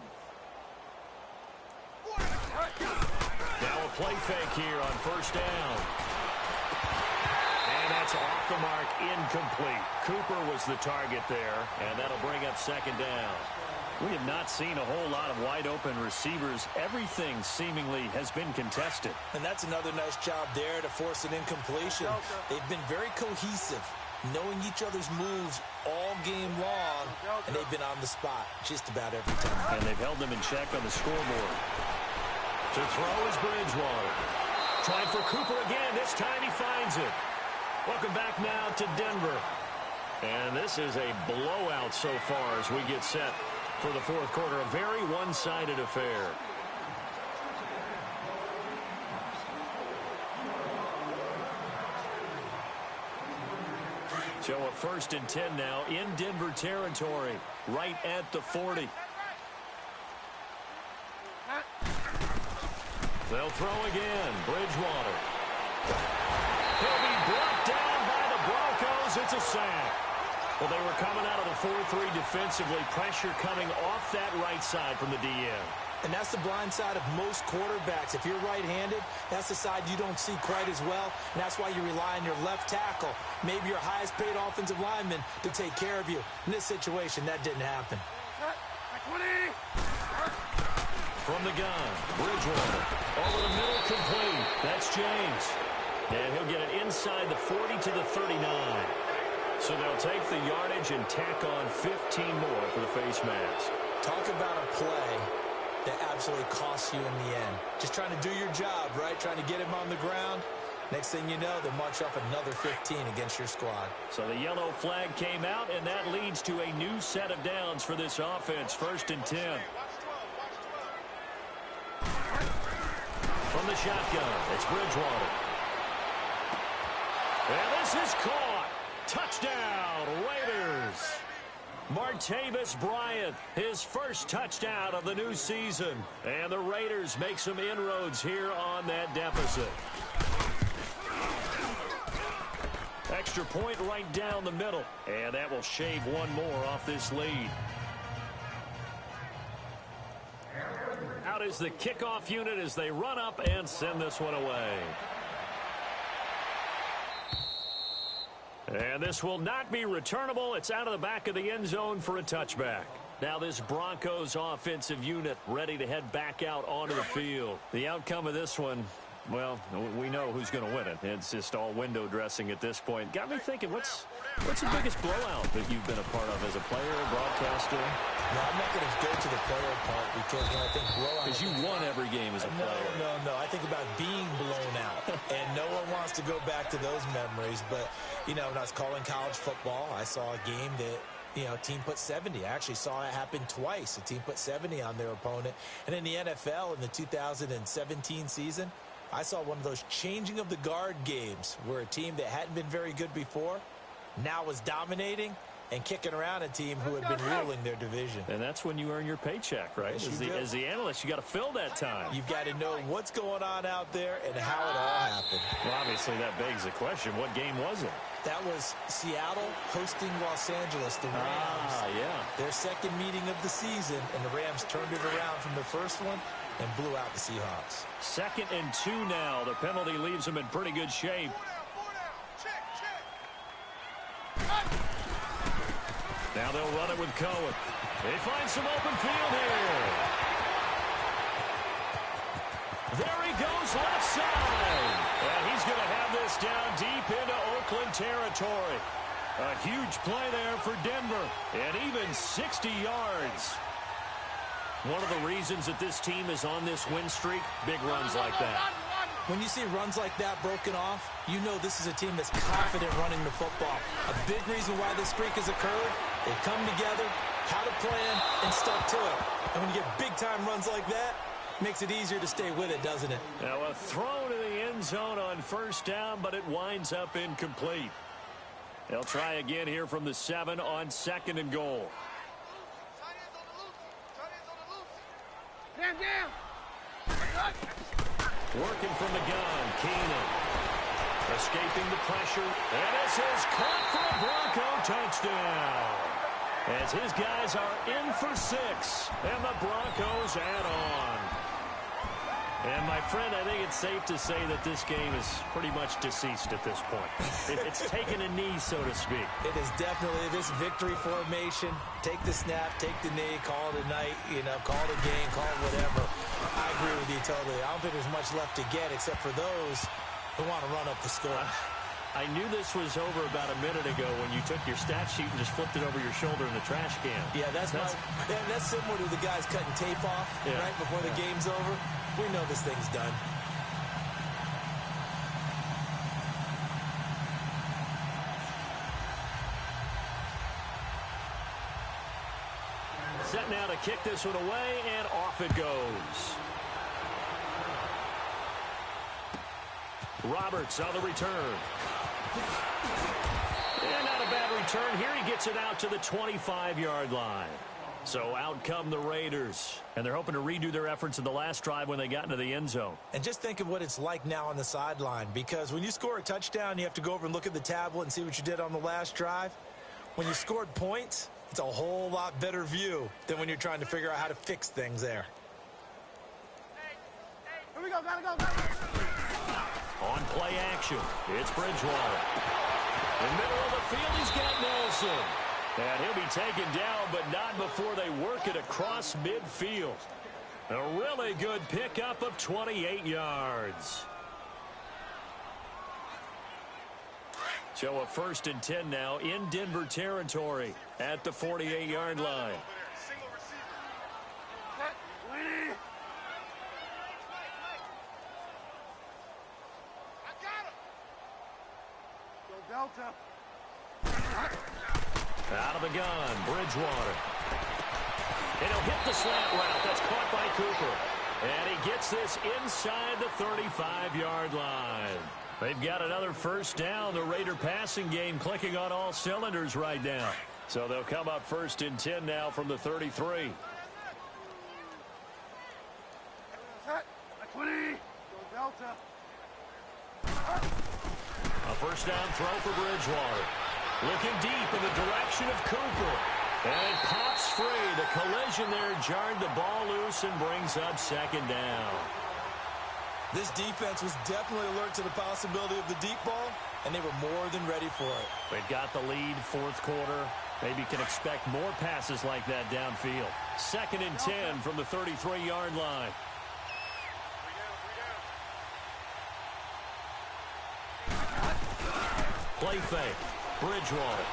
Now a play fake here on 1st down. And that's off the mark, incomplete. Cooper was the target there, and that'll bring up 2nd down. We have not seen a whole lot of wide-open receivers. Everything seemingly has been contested. And that's another nice job there to force an incompletion. They've been very cohesive, knowing each other's moves all game long, and they've been on the spot just about every time. And they've held them in check on the scoreboard. To throw is Bridgewater. Trying for Cooper again. This time he finds it. Welcome back now to Denver. And this is a blowout so far as we get set for the 4th quarter. A very one-sided affair. So a 1st and 10 now in Denver territory, right at the 40. They'll throw again. Bridgewater. He'll be brought down by the Broncos. It's a sack. Well, they were coming out of the 4-3 defensively. Pressure coming off that right side from the DN. And that's the blind side of most quarterbacks. If you're right-handed, that's the side you don't see quite as well. And that's why you rely on your left tackle, maybe your highest-paid offensive lineman, to take care of you. In this situation, that didn't happen. From the gun, Bridgewater. Over the middle, complete. That's James. And he'll get it inside the 40 to the 39. So they'll take the yardage and tack on 15 more for the face mask. Talk about a play that absolutely costs you in the end. Just trying to do your job, right? Trying to get him on the ground. Next thing you know, they'll march off another 15 against your squad. So the yellow flag came out, and that leads to a new set of downs for this offense. 1st and 10. From the shotgun, it's Bridgewater. And this is caught. Touchdown, Raiders. Martavis Bryant, his first touchdown of the new season. And the Raiders make some inroads here on that deficit. Extra point right down the middle. And that will shave one more off this lead. Out is the kickoff unit as they run up and send this one away. And this will not be returnable. It's out of the back of the end zone for a touchback. Now this Broncos offensive unit ready to head back out onto the field. The outcome of this one, well, we know who's going to win it. It's just all window dressing at this point. Got me thinking, what's the biggest blowout that you've been a part of as a player, broadcaster? No, I'm not going to go to the player part because when I think blowout... Because you won every game as a player. No. I think about being blown out. And no one wants to go back to those memories. But, you know, when I was calling college football, I saw a game that, you know, a team put 70. I actually saw it happen twice. A team put 70 on their opponent. And in the NFL, in the 2017 season, I saw one of those changing of the guard games where a team that hadn't been very good before now was dominating and kicking around a team who had been ruling their division. And that's when you earn your paycheck, right? As the analyst, you got to fill that time. You've got to know what's going on out there and how it all happened. Well, obviously, that begs the question, what game was it? That was Seattle hosting Los Angeles, the Rams. Yeah. Their second meeting of the season, and the Rams turned it around from the first one and blew out the Seahawks. 2nd and 2 now. The penalty leaves them in pretty good shape. Now they'll run it with Cohen. They find some open field here. There he goes, left side. And he's going to have this down deep into Oakland territory. A huge play there for Denver. And even 60 yards. One of the reasons that this team is on this win streak, big runs like that. When you see runs like that broken off, you know this is a team that's confident running the football. A big reason why this streak has occurred, they come together, had a plan, and stuck to it. And when you get big-time runs like that, it makes it easier to stay with it, doesn't it? Now a throw to the end zone on 1st down, but it winds up incomplete. They'll try again here from the 7 on 2nd and goal. Working from the gun, Keenan. Escaping the pressure. And this is caught for a Bronco touchdown. As his guys are in for 6. And the Broncos add on. And, my friend, I think it's safe to say that this game is pretty much deceased at this point. It's taken a knee, so to speak. It is definitely this victory formation. Take the snap, take the knee, call it a night, you know, call it a game, call it whatever. I agree with you totally. I don't think there's much left to get except for those who want to run up the score. I knew this was over about a minute ago when you took your stat sheet and just flipped it over your shoulder in the trash can. Yeah, that's similar to the guys cutting tape off right before the game's over. We know this thing's done. Set now to kick this one away, and off it goes. Roberts on the return. And not a bad return here. He gets it out to the 25-yard line. So out come the Raiders. And they're hoping to redo their efforts in the last drive when they got into the end zone. And just think of what it's like now on the sideline. Because when you score a touchdown, you have to go over and look at the tablet and see what you did on the last drive. When you scored points, it's a whole lot better view than when you're trying to figure out how to fix things there. Here we go, gotta go. On play action, it's Bridgewater. In the middle of the field, he's got Nelson. And he'll be taken down, but not before they work it across midfield. A really good pickup of 28 yards. So a 1st and 10 now in Denver territory at the 48-yard line. Delta. Out of the gun, Bridgewater. And he'll hit the slant route. That's caught by Cooper. And he gets this inside the 35-yard line. They've got another 1st down. The Raider passing game clicking on all cylinders right now. So they'll come up 1st and 10 now from the 33. 20. Go Delta. A 1st down throw for Bridgewater. Looking deep in the direction of Cooper. And it pops free. The collision there jarred the ball loose and brings up 2nd down. This defense was definitely alert to the possibility of the deep ball, and they were more than ready for it. They've got the lead, 4th quarter. Maybe can expect more passes like that downfield. 2nd and 10 from the 33-yard line. Play fake. Bridgewater.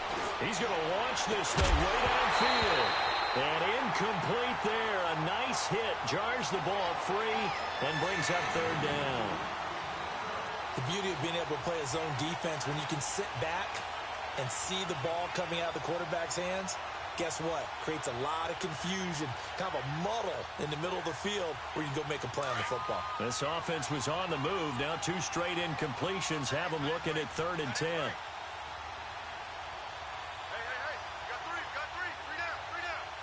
He's going to launch this thing way downfield. And incomplete there. A nice hit. Jars the ball free and brings up 3rd down. The beauty of being able to play a zone defense when you can sit back and see the ball coming out of the quarterback's hands, guess what? Creates a lot of confusion, kind of a muddle in the middle of the field where you can go make a play on the football. This offense was on the move. Now 2 straight incompletions have them looking at 3rd and 10.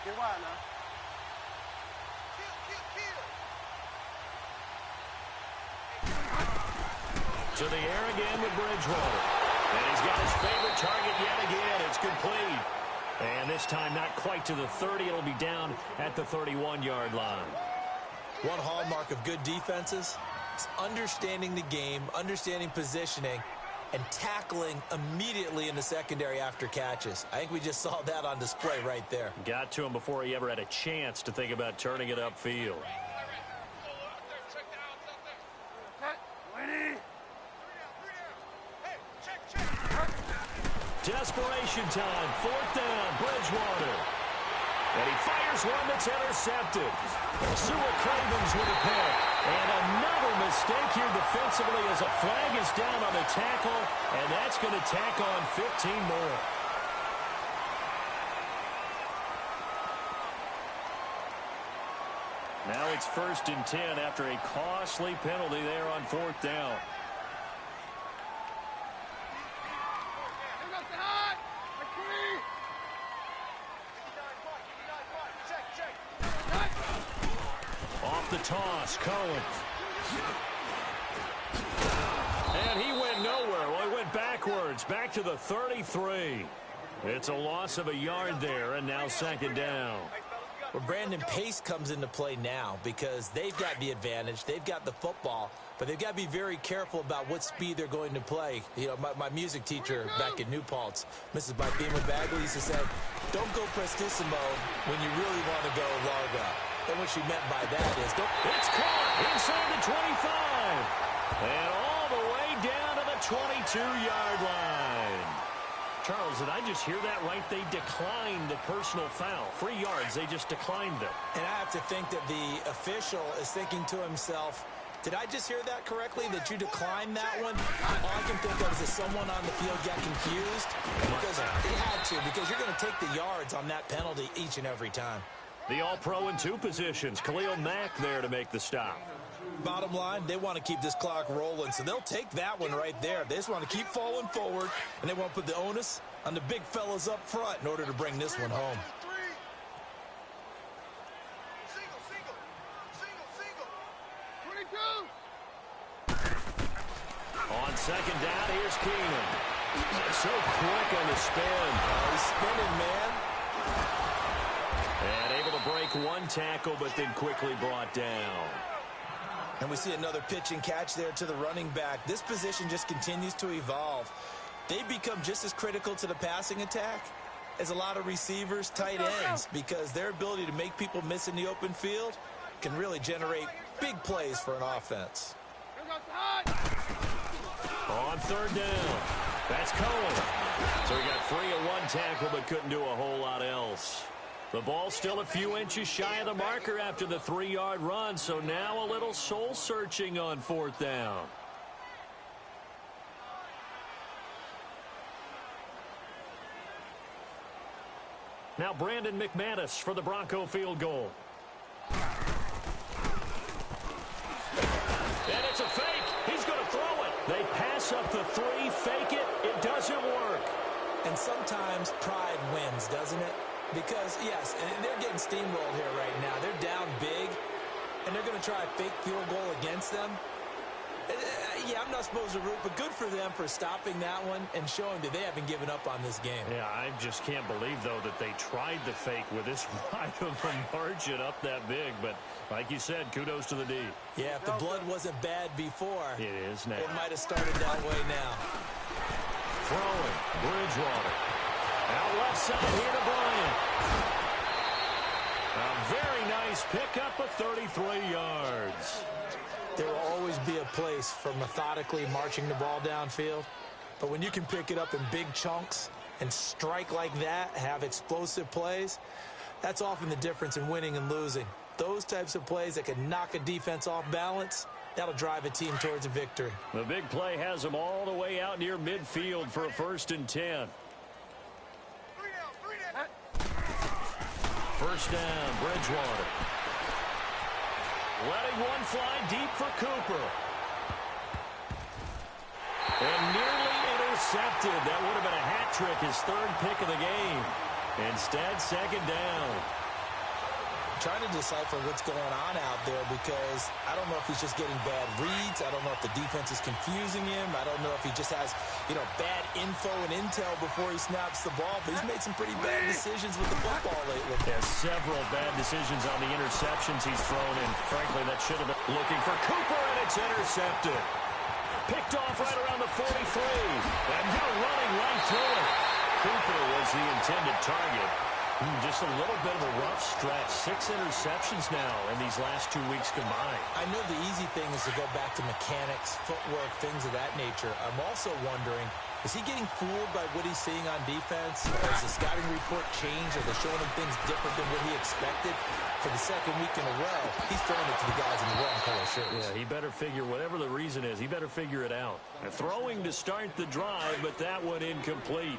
Get wild now. To the air again with Bridgewater. And he's got his favorite target yet again. It's complete. And this time not quite to the 30. It'll be down at the 31-yard line. One hallmark of good defenses is understanding the game, understanding positioning, and tackling immediately in the secondary after catches. I think we just saw that on display right there. Got to him before he ever had a chance to think about turning it upfield. Desperation time, 4th down, Bridgewater. And he fires one that's intercepted. Sewell Cravens with a pick. And another mistake here defensively as a flag is down on the tackle, and that's going to tack on 15 more. Now it's 1st and 10 after a costly penalty there on 4th down. Off the toss, Cohen. And he went nowhere. Well, he went backwards, back to the 33. It's a loss of a yard there, and now 2nd down. Well, Brandon, pace comes into play now because they've got the advantage. They've got the football, but they've got to be very careful about what speed they're going to play. You know, my music teacher back in New Paltz, Mrs. Beamer Bagley, used to say, don't go prestissimo when you really want to go largo. And what she meant by that is, it's caught inside the 25. And all the way down to the 22-yard line. Charles, did I just hear that right? They declined the personal foul. 3 yards, they just declined them. And I have to think that the official is thinking to himself, did I just hear that correctly, that you declined that one? All I can think of is that someone on the field got confused. Because it had to, because you're going to take the yards on that penalty each and every time. The All-Pro in 2 positions. Khalil Mack there to make the stop. Bottom line, they want to keep this clock rolling, so they'll take that one right there. They just want to keep falling forward, and they want to put the onus on the big fellas up front in order to bring this one home. On 2nd down, here's Keenan. So quick on the spin. He's spinning, man. And able to break one tackle, but then quickly brought down. And we see another pitch and catch there to the running back. This position just continues to evolve. They become just as critical to the passing attack is a lot of receivers, tight ends, because their ability to make people miss in the open field can really generate big plays for an offense. On third down, that's Cohen. So he got free of one tackle but couldn't do a whole lot else. The ball's still a few inches shy of the marker after the 3-yard run, so now a little soul-searching on fourth down. Now Brandon McManus for the Bronco field goal. And it's a fake. He's going to throw it. They pass up the 3, fake it. It doesn't work. And sometimes pride wins, doesn't it? Because, yes, they're getting steamrolled here right now. They're down big, and they're going to try a fake field goal against them. Yeah, I'm not supposed to root, but good for them for stopping that one and showing that they haven't given up on this game. Yeah, I just can't believe, though, that they tried the fake with this wide of a margin up that big. But like you said, kudos to the D. Yeah, if the blood wasn't bad before, it is now. It might have started that way now. Throwing, Bridgewater. Out left side here to Bryant. A very nice pickup of 33 yards. There will always be a place for methodically marching the ball downfield. But when you can pick it up in big chunks and strike like that, have explosive plays, that's often the difference in winning and losing. Those types of plays that can knock a defense off balance, that'll drive a team towards a victory. The big play has them all the way out near midfield for a 1st and 10. First down, Bridgewater. Letting one fly deep for Cooper. And nearly intercepted. That would have been a hat trick, his 3rd pick of the game. Instead, 2nd down. Trying to decipher what's going on out there because I don't know if he's just getting bad reads. I don't know if the defense is confusing him. I don't know if he just has, bad info and intel before he snaps the ball. But he's made some pretty bad decisions with the football lately. Yeah, several bad decisions on the interceptions he's thrown in. Frankly, that should have been looking for Cooper, and it's intercepted. Picked off right around the 43. And now running right through it. Cooper was the intended target. Just a little bit of a rough stretch. 6 interceptions now in these last 2 weeks combined. I know the easy thing is to go back to mechanics, footwork, things of that nature. I'm also wondering, is he getting fooled by what he's seeing on defense? Has the scouting report changed? Are they showing him things different than what he expected? For the 2nd week in a row, he's throwing it to the guys in the wrong color shirts. Yeah, he better figure, whatever the reason is, he better figure it out. Throwing to start the drive, but that one incomplete.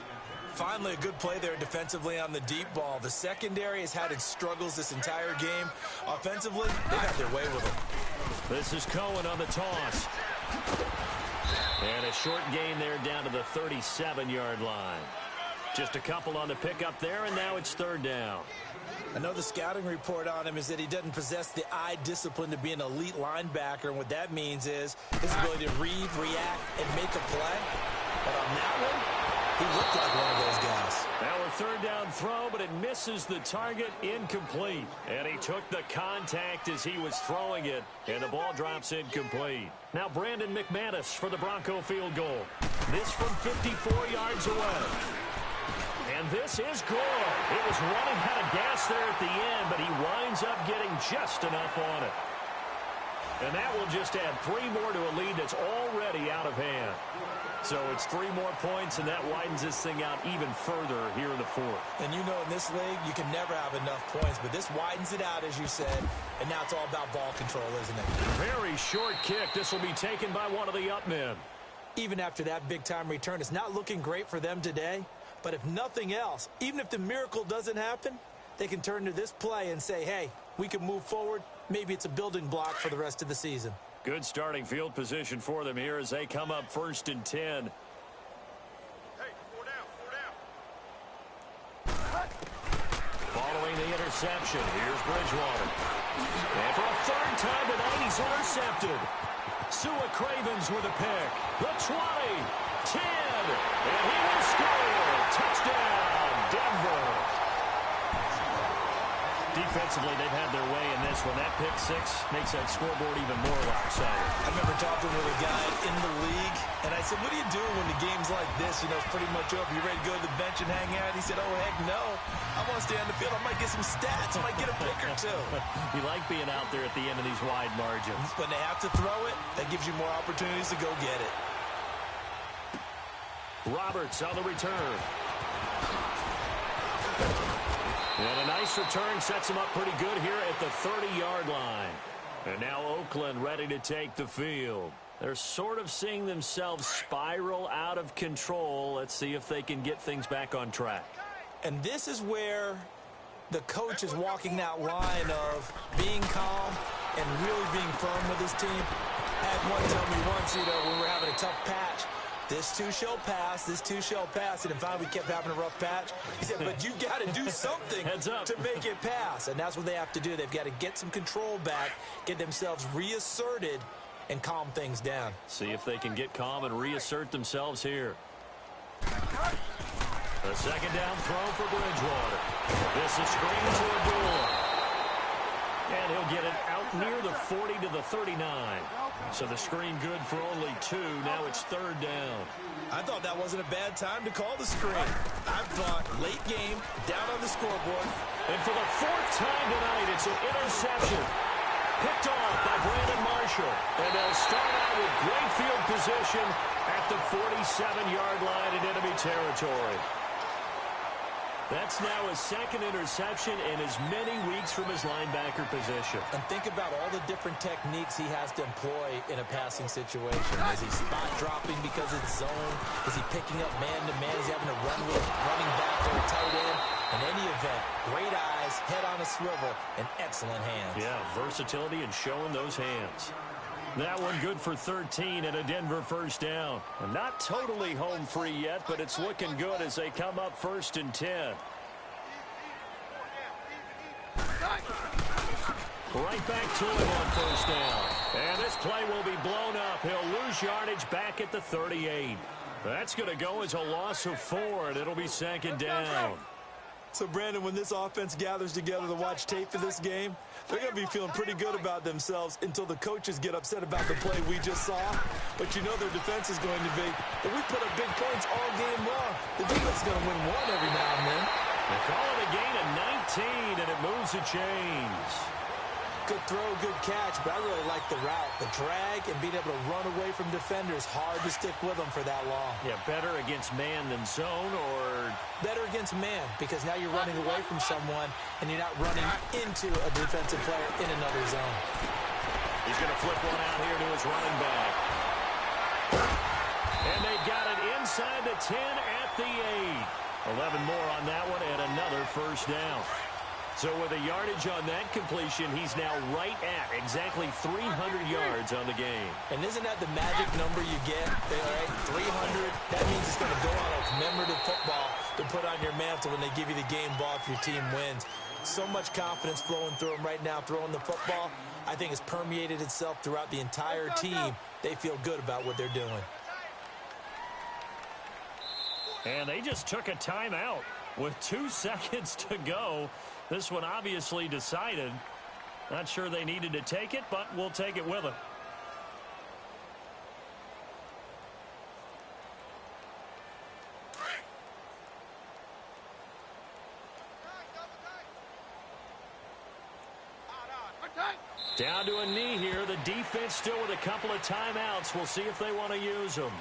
Finally, a good play there defensively on the deep ball. The secondary has had its struggles this entire game. Offensively, they got their way with it. This is Cohen on the toss. And a short gain there down to the 37-yard line. Just a couple on the pickup there, and now it's 3rd down. I know the scouting report on him is that he doesn't possess the eye discipline to be an elite linebacker, and what that means is his ability to read, react, and make a play. But on that one, he looked like one of those guys. Now a 3rd down throw, but it misses the target, incomplete. And he took the contact as he was throwing it, and the ball drops incomplete. Now Brandon McManus for the Bronco field goal. This from 54 yards away. And this is good. It was running out of gas there at the end, but he winds up getting just enough on it. And that will just add 3 more to a lead that's already out of hand. So it's 3 more points, and that widens this thing out even further here in the 4th. And in this league, you can never have enough points, but this widens it out, as you said, and now it's all about ball control, isn't it? Very short kick. This will be taken by one of the up men. Even after that big-time return, it's not looking great for them today, but if nothing else, even if the miracle doesn't happen, they can turn to this play and say, hey, we can move forward. Maybe it's a building block for the rest of the season. Good starting field position for them here as they come up 1st and 10. Hey, 4 down, 4 down. Following the interception, here's Bridgewater. And for a 3rd time tonight, he's intercepted. Sua Cravens with a pick. The 20, 10, and he will score. Touchdown, Denver. Defensively, they've had their way in this one. That pick six makes that scoreboard even more lopsided. I remember talking with a guy in the league, and I said, what are you doing when the game's like this? You know, it's pretty much over. You ready to go to the bench and hang out? He said, oh, heck no. I want to stay on the field. I might get some stats. I might get a pick or two. You like being out there at the end of these wide margins. When they have to throw it, that gives you more opportunities to go get it. Roberts on the return. And a nice return sets him up pretty good here at the 30-yard line. And now Oakland ready to take the field. They're sort of seeing themselves spiral out of control. Let's see if they can get things back on track. And this is where the coach is walking that line of being calm and really being firm with his team. I had one tell me once, you know, when we're having a tough patch, this too shall pass, this too shall pass. And finally we kept having a rough patch. He said, but you got to do something to make it pass. And that's what they have to do. They've got to get some control back, get themselves reasserted, and calm things down. See if they can get calm and reassert themselves here. A second down throw for Bridgewater. This is screen to Abdullah. And he'll get it out near the 40 to the 39. So the screen good for only 2. Now it's third down. I thought that wasn't a bad time to call the screen. I thought late game, down on the scoreboard. And for the 4th time tonight, it's an interception. Picked off by Brandon Marshall. And they'll start out with great field position at the 47-yard line in enemy territory. That's now his 2nd interception in as many weeks from his linebacker position. And think about all the different techniques he has to employ in a passing situation. Is he spot dropping because it's zone? Is he picking up man-to-man? Is he having to run with running back or a tight end? In any event, great eyes, head on a swivel, and excellent hands. Yeah, versatility and showing those hands. That one good for 13 and a Denver first down. And not totally home free yet, but it's looking good as they come up 1st and 10. Right back to him on 1st down. And this play will be blown up. He'll lose yardage back at the 38. That's going to go as a loss of 4, and it'll be 2nd down. So, Brandon, when this offense gathers together to watch tape for this game, they're going to be feeling pretty good about themselves until the coaches get upset about the play we just saw. But you know their defense is going to be, but we put up big points all game long. The defense is going to win one every now and then. They call it a gain of 19, and it moves the chains. Good throw, good catch, but I really like the route. The drag and being able to run away from defenders, hard to stick with them for that long. Yeah, better against man than zone, or better against man, because now you're running away from someone and you're not running into a defensive player in another zone. He's going to flip one out here to his running back. And they got it inside the 10 at the 8. 11 more on that one and another first down. So with a yardage on that completion, he's now right at exactly 300 yards on the game. And isn't that the magic number you get? 300. That means it's going to go on a commemorative football to put on your mantle when they give you the game ball if your team wins. So much confidence flowing through them right now, throwing the football. I think it's permeated itself throughout the entire team. They feel good about what they're doing. And they just took a timeout with 2 seconds to go. This one obviously decided. Not sure they needed to take it, but we'll take it with them. Down to a knee here. The defense still with a couple of timeouts. We'll see if they want to use them.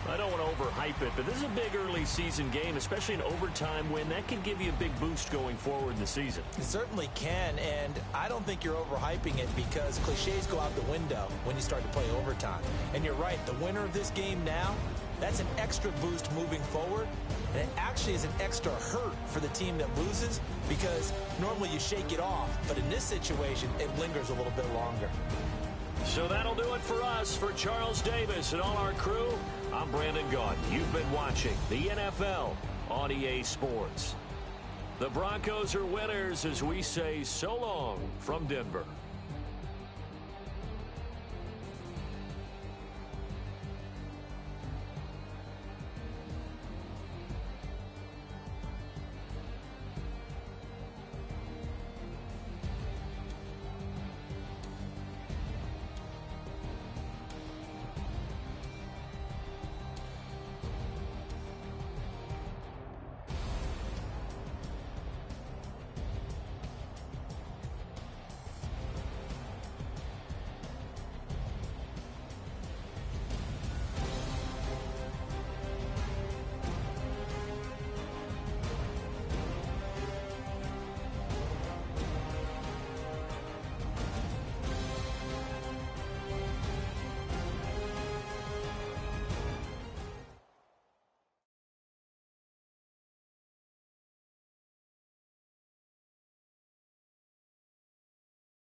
I don't want to overhype it, but this is a big early season game, especially an overtime win. That can give you a big boost going forward in the season. It certainly can, and I don't think you're overhyping it because cliches go out the window when you start to play overtime. And you're right, the winner of this game now, that's an extra boost moving forward, and it actually is an extra hurt for the team that loses because normally you shake it off, but in this situation, it lingers a little bit longer. So that'll do it for us. For Charles Davis and all our crew, I'm Brandon Gaudin. You've been watching the NFL on EA Sports. The Broncos are winners as we say so long from Denver.